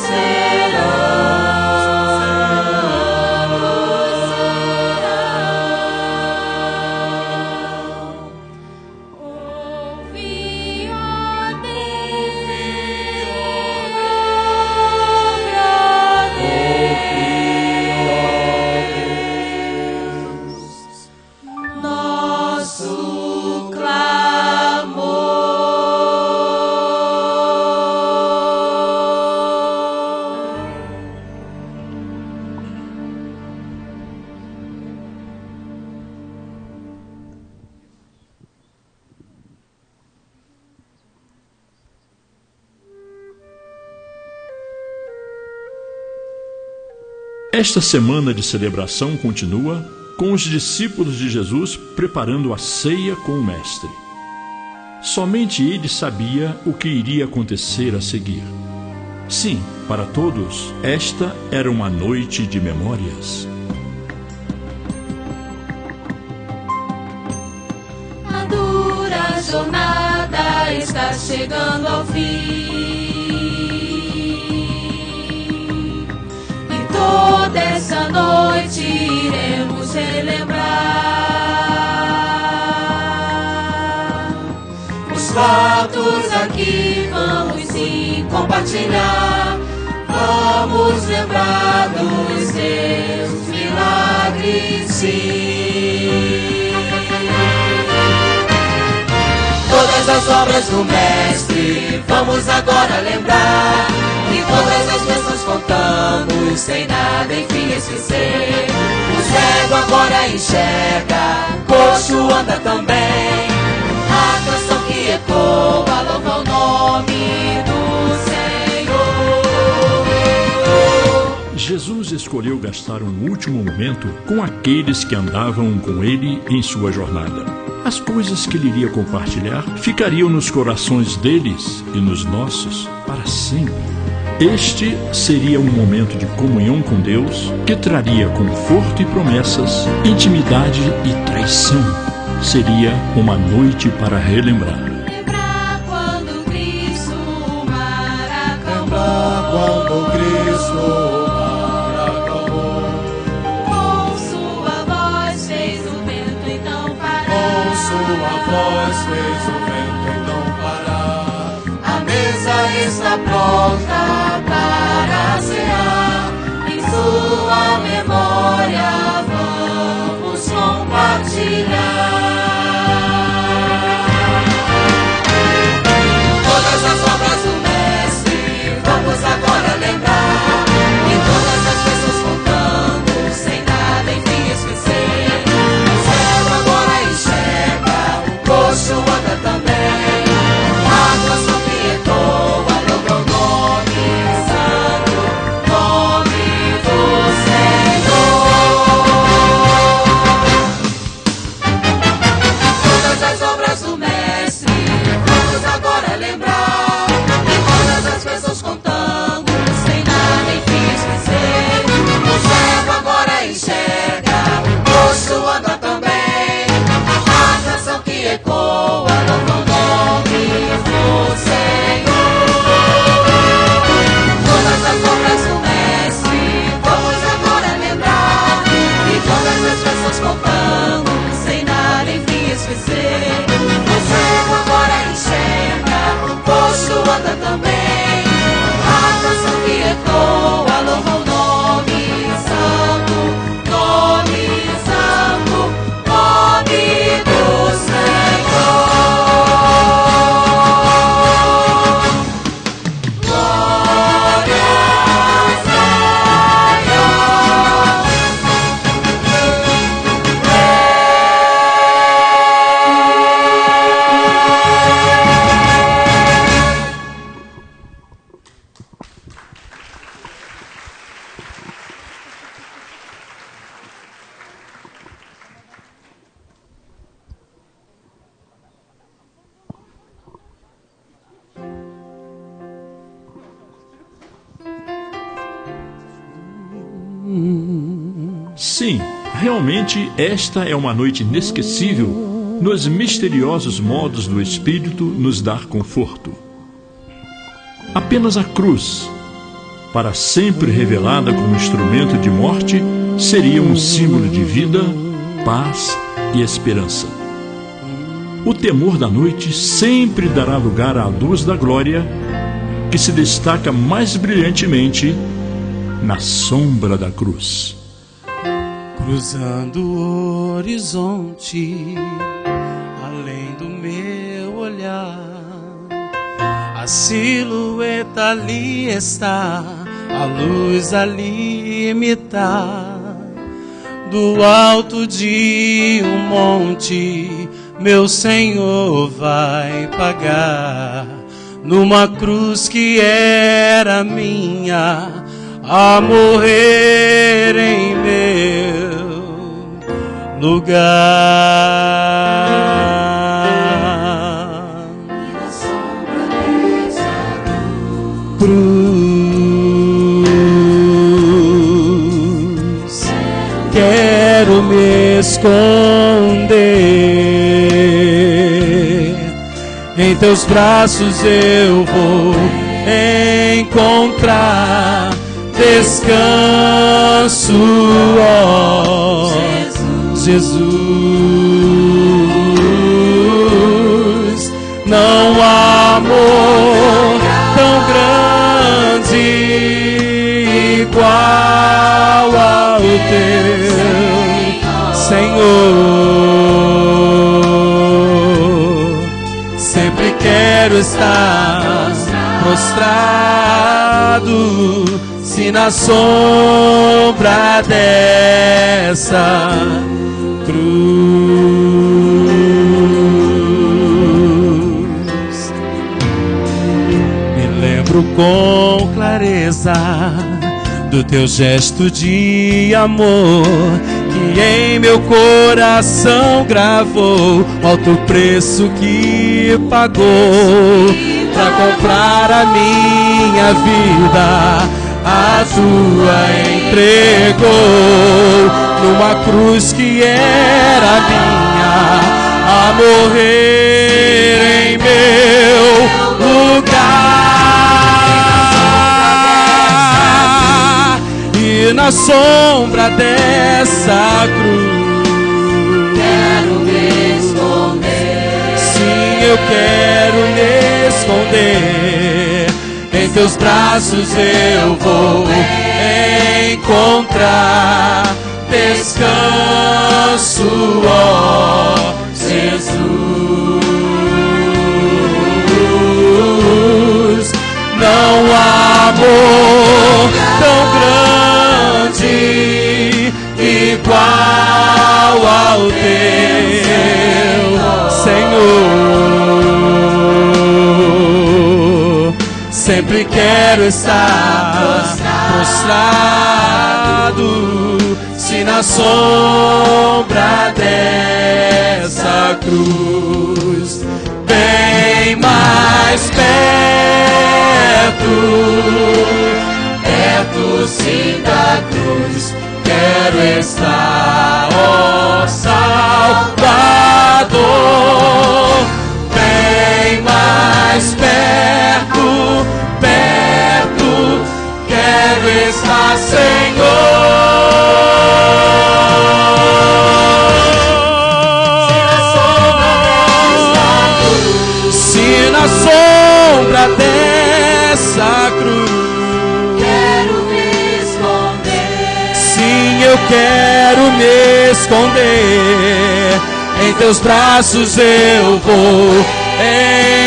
nosso clamor. Esta semana de celebração continua com os discípulos de Jesus preparando a ceia com o Mestre. Somente ele sabia o que iria acontecer a seguir. Sim, para todos, esta era uma noite de memórias. A dura jornada está chegando ao fim. E toda essa noite iremos relembrar os fatos aqui, vamos sim compartilhar. Vamos lembrar dos seus milagres, sim. Todas as obras do Mestre, vamos agora lembrar. E todas as bênçãos contamos, sem nada enfim esquecer. O cego agora enxerga, coxo anda também. A canção que ecoa louva o nome do Senhor. Jesus escolheu gastar um último momento com aqueles que andavam com ele em sua jornada. As coisas que ele iria compartilhar ficariam nos corações deles e nos nossos para sempre. Este seria um momento de comunhão com Deus que traria conforto e promessas, intimidade e traição. Seria uma noite para relembrar. Lembrar quando Cristo o mar acalmou. Quando Cristo o mar acalmou, Com sua voz fez o vento então parar. com sua voz fez o vento então parar. A mesa está pronta para cear. Em sua memória vamos compartilhar. Todas as obras do Mestre, vamos agora lembrar. E todas as pessoas contando, sem nada enfim esquecer. O cego agora enxerga, o coxo anda também. A canção que ecoa louva o nome santo, nome do Senhor. Sim, realmente esta é uma noite inesquecível nos misteriosos modos do Espírito nos dar conforto. Apenas a cruz, para sempre revelada como instrumento de morte, seria um símbolo de vida, paz e esperança. O temor da noite sempre dará lugar à luz da glória, que se destaca mais brilhantemente na sombra da cruz. Cruzando o horizonte, além do meu olhar, a silhueta ali está, a luz ali imitar. Do alto de um monte, meu Senhor vai pagar, numa cruz que era minha, a morrer em meu lugar. Cruz, quero me esconder, em teus braços eu vou encontrar descanso, ó Jesus. Não há amor tão grande igual ao teu, Senhor. Sempre quero estar prostrado, se na sombra dessa cruz. Me lembro com clareza do teu gesto de amor, que em meu coração gravou o alto preço que pagou pra comprar a minha vida. A tua entregou numa cruz que era minha, a morrer em meu lugar. E na sombra dessa cruz Quero me esconder. sim, eu quero me esconder. Em teus braços eu vou encontrar descanso, ó Jesus. Não há amor tão grande igual ao teu, Senhor. Sempre quero estar prostrado, se na sombra dessa cruz, bem mais perto, perto sim da cruz, quero estar, ó Salvador, bem mais perto, perto, quero estar, Senhor. Se na sombra dessa cruz, Quero me esconder. sim, eu quero me esconder. Em teus braços eu vou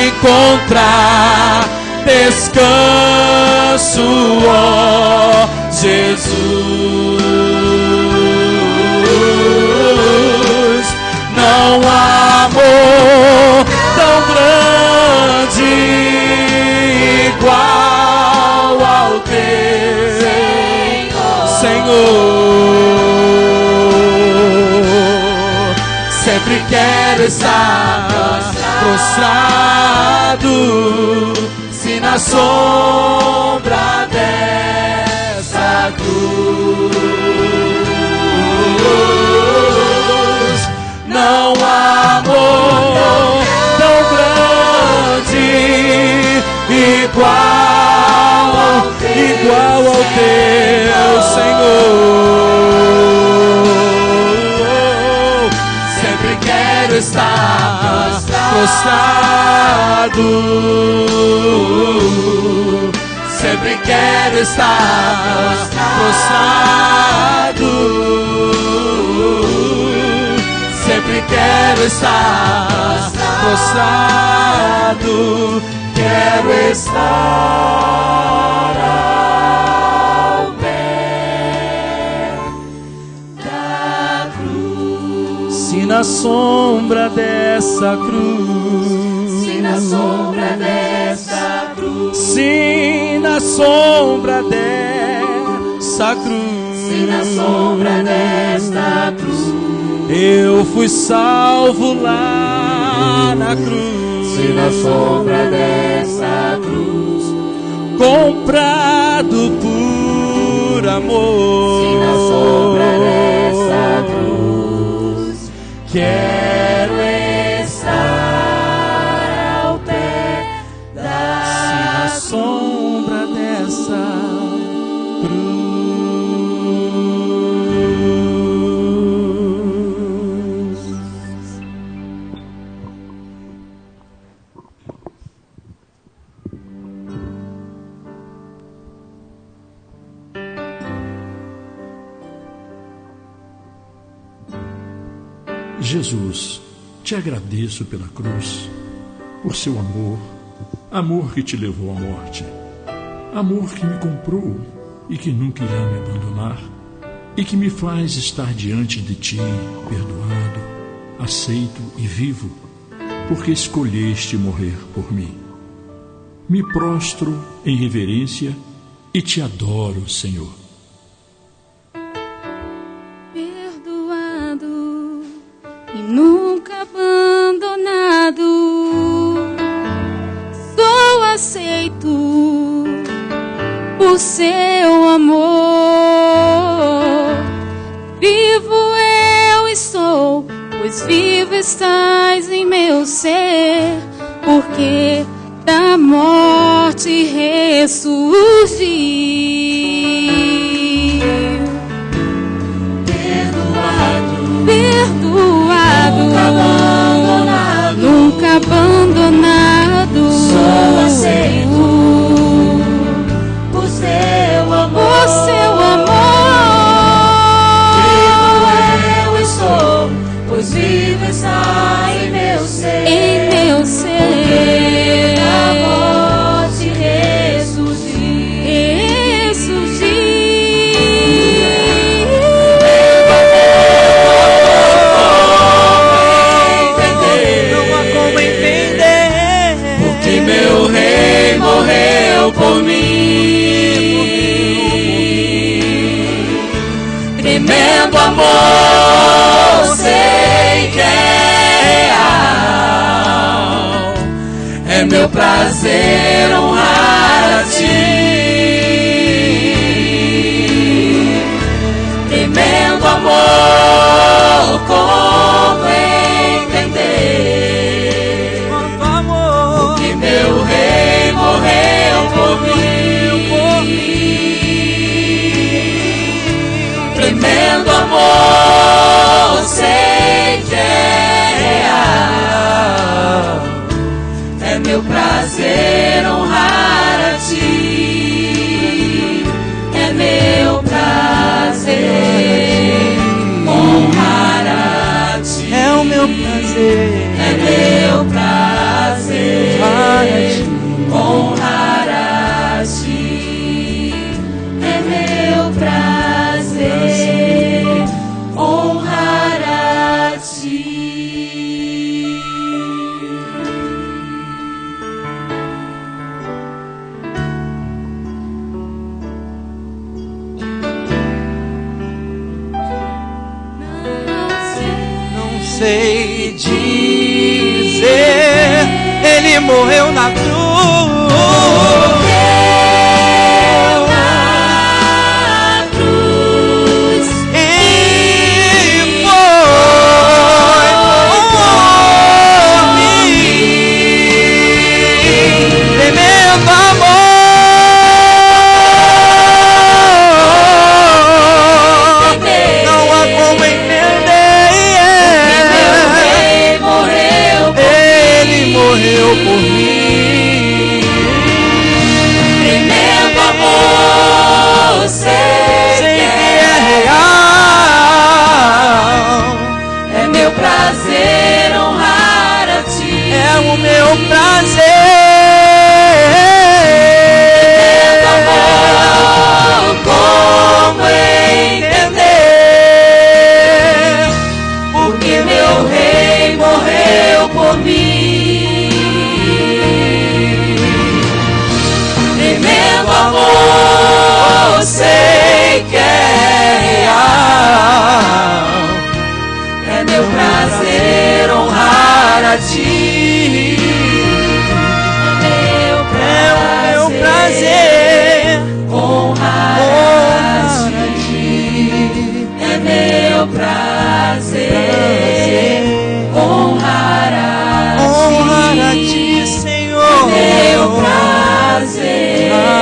encontrar descanso, ó Jesus. Não há amor tão grande igual ao teu, Senhor. Sempre quero estar prostrado, se na sombra dessa cruz. há um amor tão grande, igual ao teu, Senhor. Sempre quero estar prostrado, sempre quero estar prostrado, sempre quero estar prostrado, quero estar ao pé da cruz. Se na sombra dessa cruz, Se na sombra dessa cruz, se na sombra dessa cruz, se na sombra desta cruz, eu fui salvo lá na cruz, se na sombra dessa cruz, comprado por amor, se na sombra dessa cruz, quero estar ao pé da se na sombra dessa cruz. Jesus, te agradeço pela cruz, por seu amor, amor que te levou à morte, amor que me comprou e que nunca irá me abandonar, e que me faz estar diante de ti, perdoado, aceito e vivo, porque escolheste morrer por mim. Me prostro em reverência e te adoro, Senhor. Perdoado e nunca abandonado, sou aceito por seu amor. Vivo eu estou, pois vivo estás em meu ser, porque da morte ressurgiu. Perdoado, nunca abandonado, sou aceito por seu amor. por seu amor. Vivo eu estou, pois vivo está em meu ser, Em meu ser, da morte ressurgiu. Não há como entender, porque meu rei morreu por mim. Tremendo amor, sei que é real. É meu prazer honrar a ti. Tremendo amor, como entender? Porque meu rei morreu por mim. Tremendo amor, sei que é real. É meu prazer honrar a ti. É meu prazer honrar a ti. É o meu prazer, É meu prazer honrar a ti. É meu prazer honrar a ti. não sei dizer. Ele morreu na cruz. Na cruz, E foi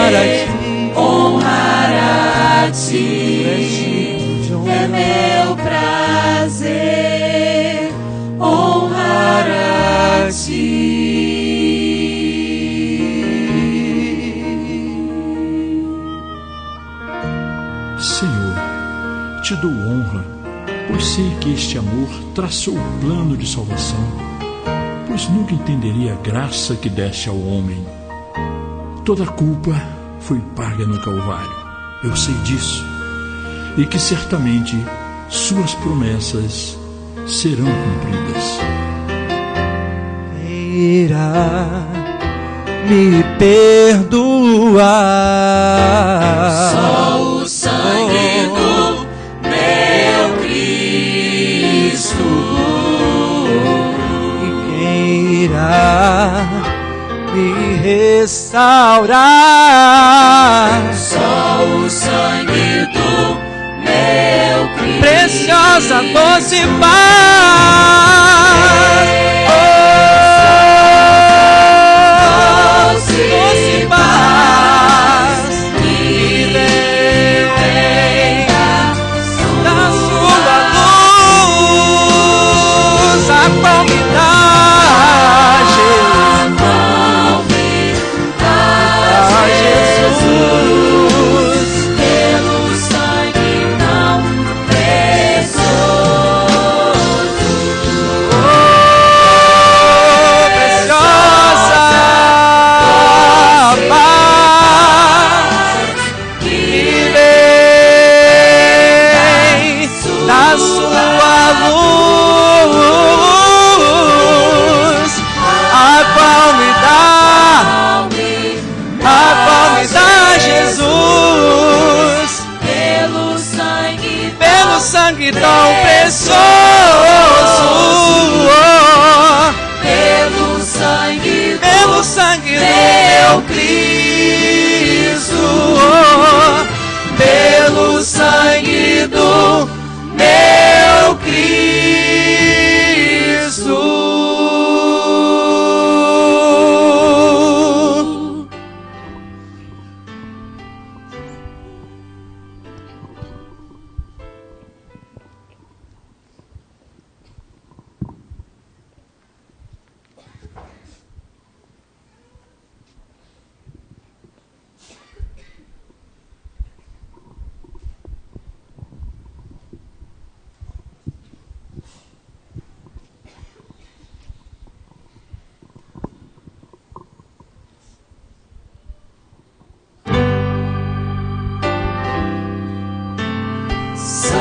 honrar a ti. Honrar a ti é meu prazer. Honrar a ti. Senhor, te dou honra, pois sei que este amor traçou o plano de salvação, pois nunca entenderia a graça que deste ao homem. Toda a culpa foi paga no Calvário, eu sei disso, e que certamente suas promessas serão cumpridas. Irá me perdoar. Só o sangue do meu Cristo. E quem irá me restaurar? Só o sangue do meu Cristo. Preciosa, doce paz. Doce paz que vem da sua luz, a qual me dá Jesus, Pelo sangue não precioso. preciosa paz que vem da sua luz, a qual me dá Jesus, pelo sangue tão precioso, pelo sangue do meu Cristo, pelo sangue do meu Cristo.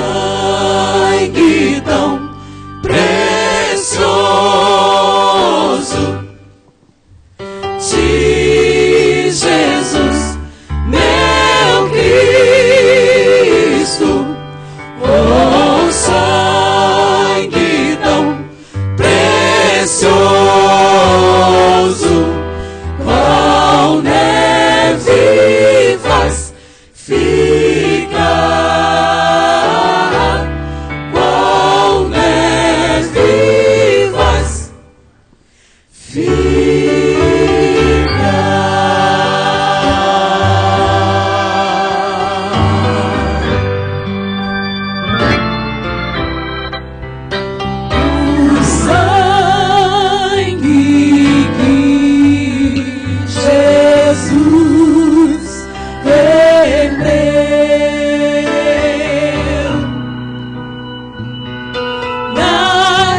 Sangue tão precioso de Jesus, meu Cristo. Oh, sangue tão precioso, qual neve faz ficar, qual neve faz o sangue que Jesus verteu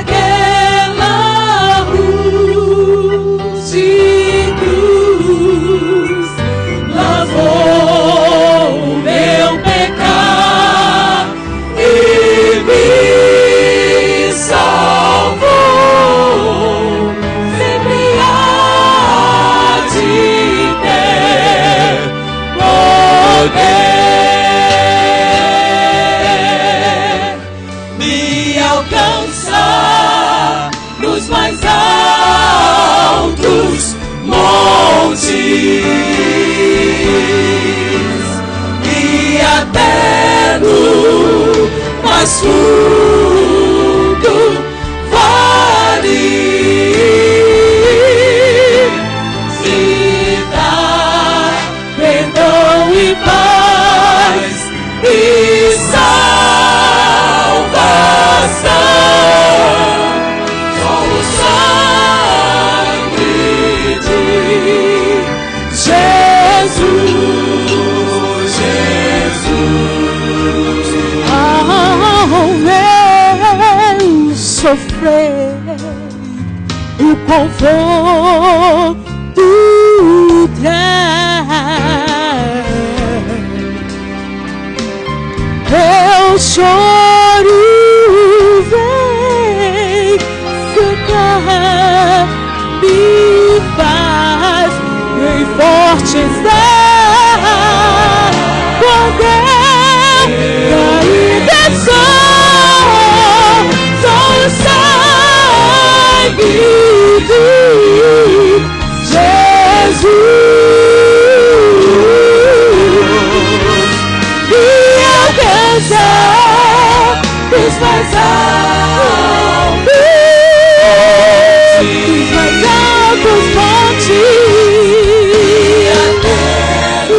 naquela cruz de cruz, lavou o meu pecado e me salvou. Sempre há de ter poder me alcançar nos mais altos montes e até no mais fundo vale. Se dá perdão e paz e salvação. Só o sangue de Jesus, Jesus. Ao eu sofrer o conforto teu choro vem secar, me faz bem forte estar quando eu caída só o sangue de Jesus me alcança dos mais altos montes até o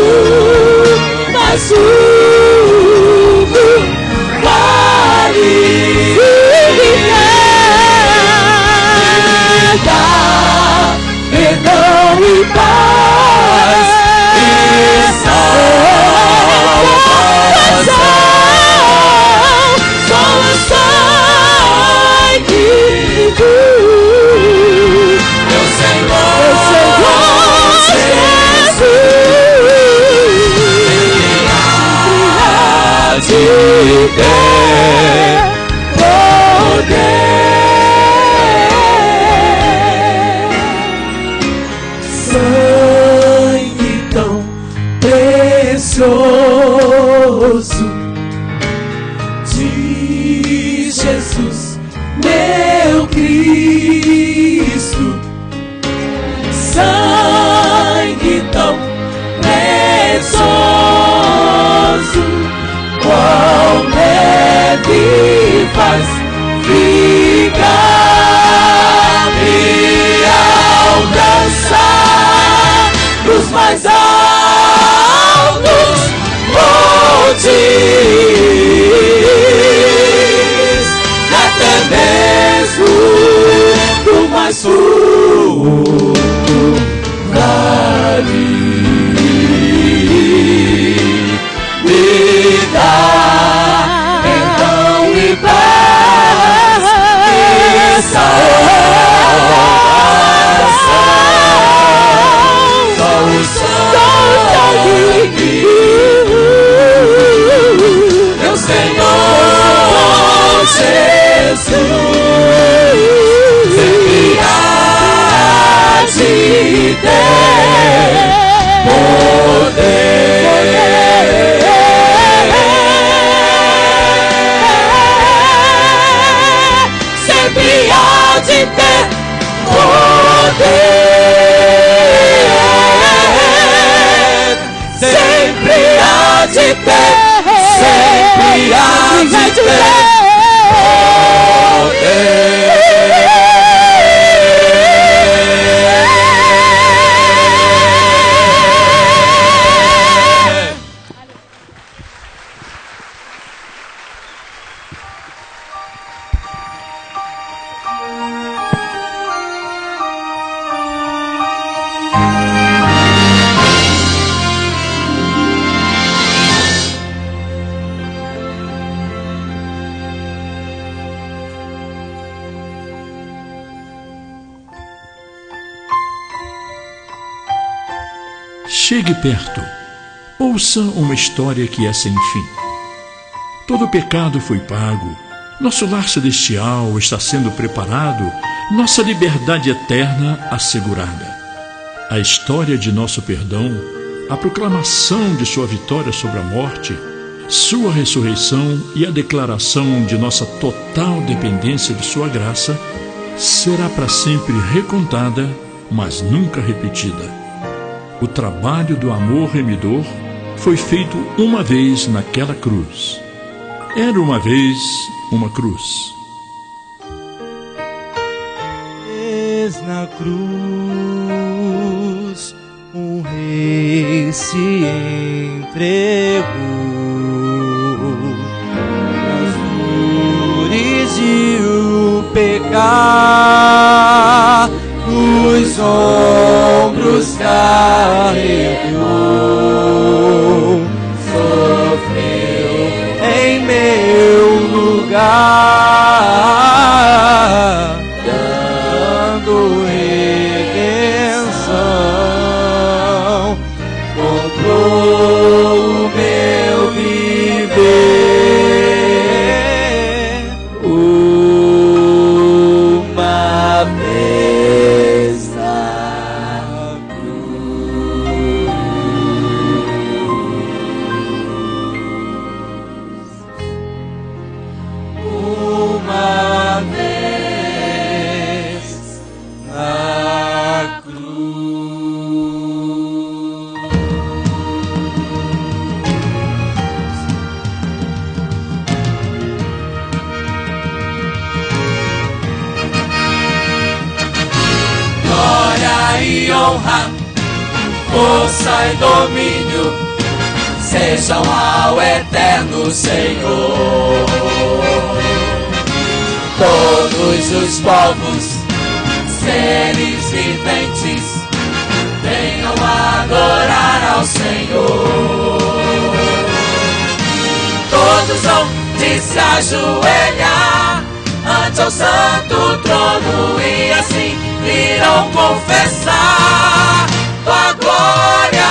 mais fundo vale perdão e paz e salvação. Só o sangue do meu Senhor Jesus de ter poder. Sangue tão precioso de Jesus, meu Cristo. Sangue tão precioso, qual neve faz ficar me alcançar dos mais altos montes, até mesmo do mais fundo vale. Me dá perdão e paz e salvação. Só o sangue meu Senhor Jesus sempre há de ter poder. Sempre há de ter poder. Sempre há de ter, sempre há de ter poder. Chegue perto, ouça uma história que é sem fim. Todo pecado foi pago, nosso lar celestial está sendo preparado, nossa liberdade eterna assegurada. A história de nosso perdão, a proclamação de sua vitória sobre a morte, sua ressurreição e a declaração de nossa total dependência de sua graça será para sempre recontada, mas nunca repetida. O trabalho do amor remidor foi feito uma vez naquela cruz. Era uma vez uma cruz. Na cruz, um rei se sofreu nas dores e o pecar nos ombros carregou, sofreu em meu lugar, dando redenção, comprou o meu viver. Uma vez na uma vez na cruz. Glória e honra, força e domínio sejam ao eterno Senhor. Todos os povos, seres viventes, venham adorar ao Senhor. Todos vão de se ajoelhar ante o santo trono e assim irão confessar tua glória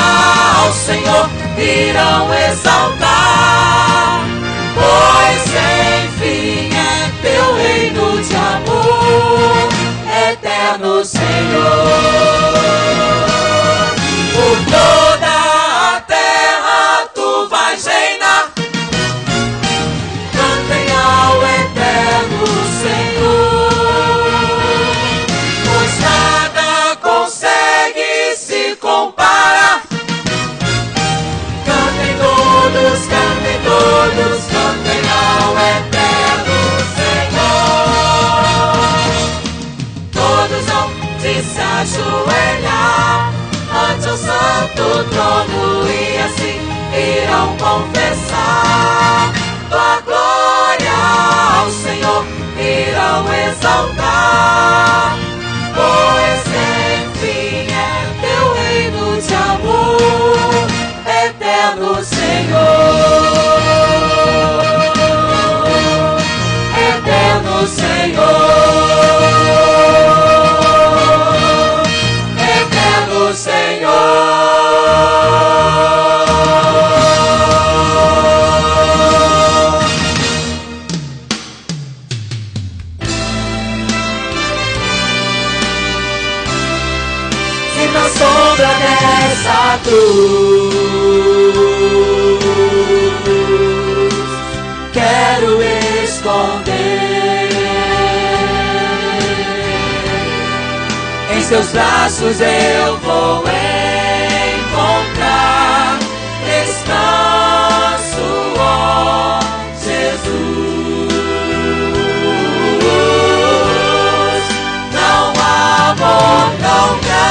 ao Senhor, irão exaltar, pois enfim é teu reino de amor, eterno Senhor. Por toda a terra tu vais reinar, cantem ao eterno Senhor, pois nada consegue se comparar. Cantem todos, cantem ao eterno Senhor. Todos vão de se ajoelhar ante o santo trono e assim irão confessar tua glória ao Senhor, irão exaltar, pois enfim é teu reino de amor, eterno Senhor, eterno Senhor, eterno Senhor. Se na sombra dessa cruz quero esconder, em seus braços eu vou encontrar descanso, ó Jesus. Não há amor tão grande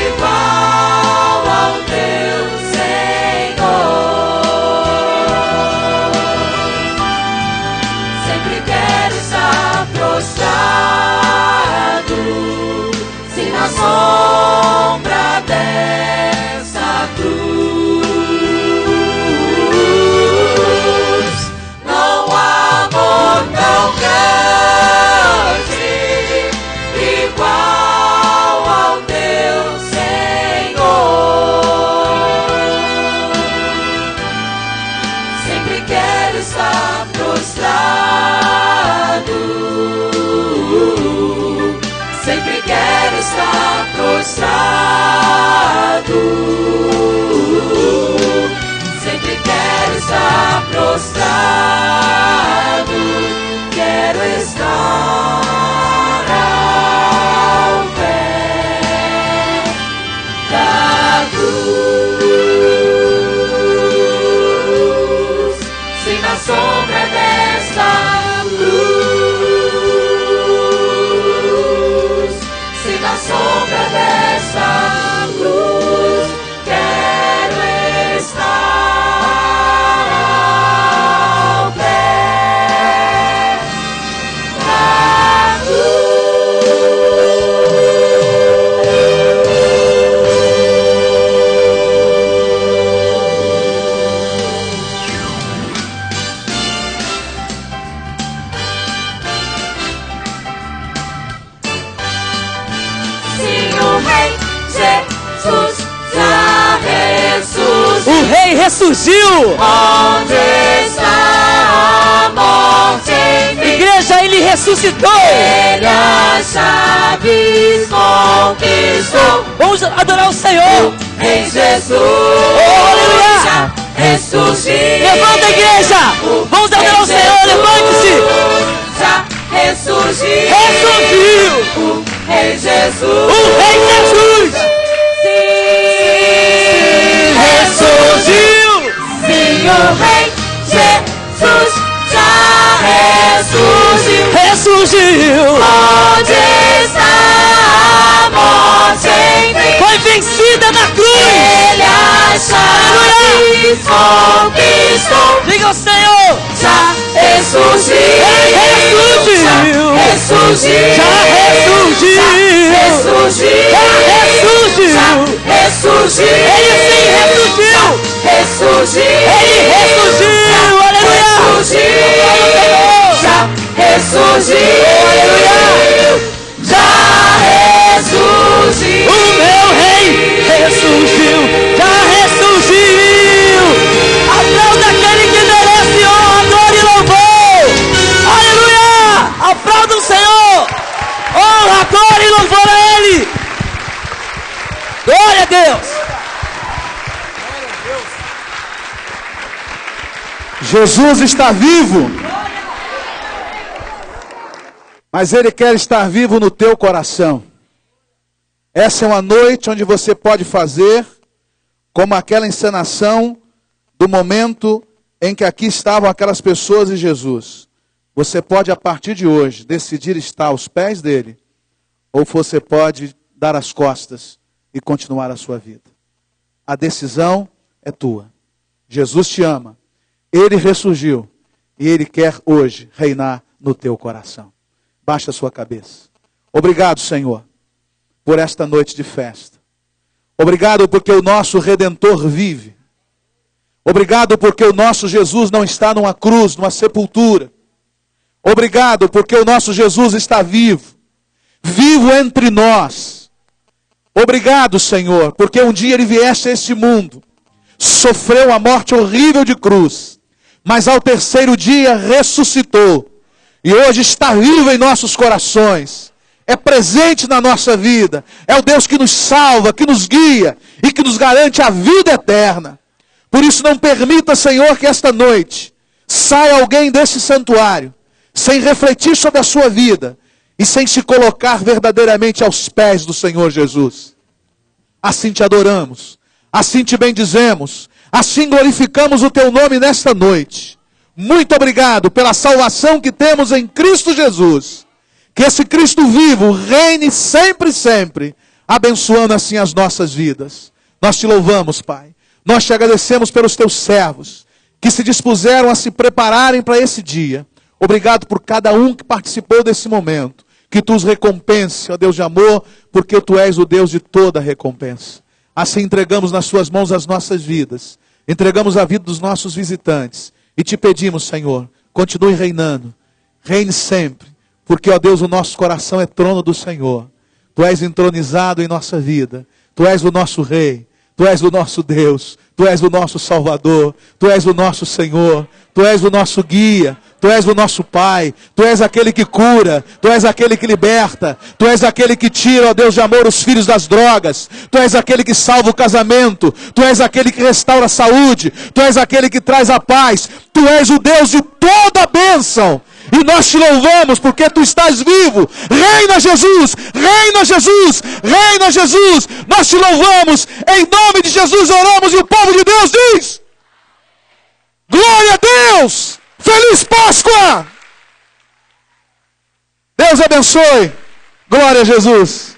igual ao teu Senhor. Sempre quero estar prostrado, se na sombra dessa cruz. Não há amor tão grande igual ao teu Senhor. Sempre quero estar prostrado, sempre quero estar prostrado, sempre quero estar prostrado, quero estar ao pé da cruz. Se na sombra desta cruz, se na sombra dessa cruz, Ele ressurgiu. Onde está a morte? Igreja, Ele ressuscitou. Ele as chaves conquistou. Vamos adorar o Senhor. Em Jesus, aleluia. já ressurgiu. Levanta a igreja. Vamos adorar o Senhor. Levante-se. Já ressurgiu. Ressurgiu. O Rei Jesus. O Rei Jesus. Ressurgiu. Sim, o Rei Jesus já ressurgiu. Ressurgiu. Onde está a morte? Foi vencida na cruz. Ele as chaves conquistou. Diga ao Senhor. Já ressurgiu. Ressurgiu. Ressurgiu. Já ressurgiu. Ressurgiu. Já ressurgiu. Ressurgiu. Ele sim ressurgiu. Ressurgiu. Ele ressurgiu. Aleluia. Ressurgiu. Já ressurgiu. Aleluia. Já ressurgiu. O meu Rei ressurgiu. Já ressurgiu. Aplauda aquele que merece honra, glória e louvor. Aleluia. Aplauda o Senhor. Honra, glória e louvor a Ele. Glória a Deus. Jesus está vivo. Mas Ele quer estar vivo no teu coração. Essa é uma noite onde você pode fazer como aquela encenação do momento em que aqui estavam aquelas pessoas e Jesus. Você pode, a partir de hoje, decidir estar aos pés dele, ou você pode dar as costas e continuar a sua vida. A decisão é tua. Jesus te ama. Ele ressurgiu e Ele quer hoje reinar no teu coração. Baixa a sua cabeça. Obrigado, Senhor, por esta noite de festa. Obrigado porque o nosso Redentor vive. Obrigado porque o nosso Jesus não está numa cruz, numa sepultura. Obrigado porque o nosso Jesus está vivo. Vivo entre nós. Obrigado, Senhor, porque um dia Ele viesse a este mundo. Sofreu a morte horrível de cruz. Mas ao terceiro dia ressuscitou. E hoje está vivo em nossos corações. É presente na nossa vida. É o Deus que nos salva, que nos guia e que nos garante a vida eterna. Por isso não permita, Senhor, que esta noite saia alguém desse santuário sem refletir sobre a sua vida e sem se colocar verdadeiramente aos pés do Senhor Jesus. Assim te adoramos, assim te bendizemos, assim glorificamos o teu nome nesta noite. Muito obrigado pela salvação que temos em Cristo Jesus. Que esse Cristo vivo reine sempre e sempre, abençoando assim as nossas vidas. Nós te louvamos, Pai. Nós te agradecemos pelos teus servos, que se dispuseram a se prepararem para esse dia. Obrigado por cada um que participou desse momento. Que tu os recompense, ó Deus de amor, porque tu és o Deus de toda recompensa. Assim entregamos nas suas mãos as nossas vidas. Entregamos a vida dos nossos visitantes. E te pedimos, Senhor, continue reinando. Reine sempre. Porque, ó Deus, o nosso coração é trono do Senhor. Tu és entronizado em nossa vida. Tu és o nosso Rei. Tu és o nosso Deus. Tu és o nosso Salvador. Tu és o nosso Senhor. Tu és o nosso guia. Tu és o nosso Pai. Tu és aquele que cura. Tu és aquele que liberta. Tu és aquele que tira, ó Deus de amor, os filhos das drogas. Tu és aquele que salva o casamento. Tu és aquele que restaura a saúde. Tu és aquele que traz a paz. Tu és o Deus de toda a bênção. E nós te louvamos porque tu estás vivo. Reina Jesus, reina Jesus, reina Jesus. Nós te louvamos, em nome de Jesus oramos e o povo de Deus diz: glória a Deus, feliz Páscoa. Deus abençoe, glória a Jesus.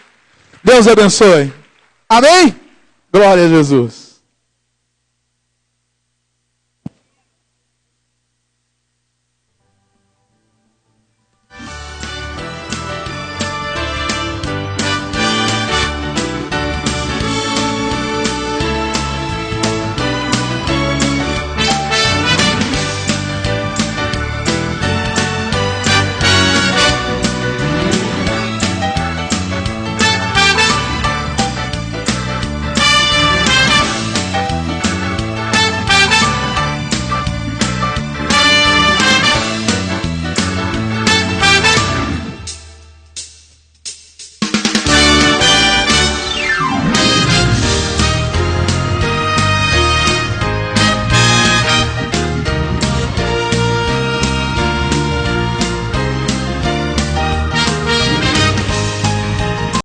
Deus abençoe, amém? Glória a Jesus.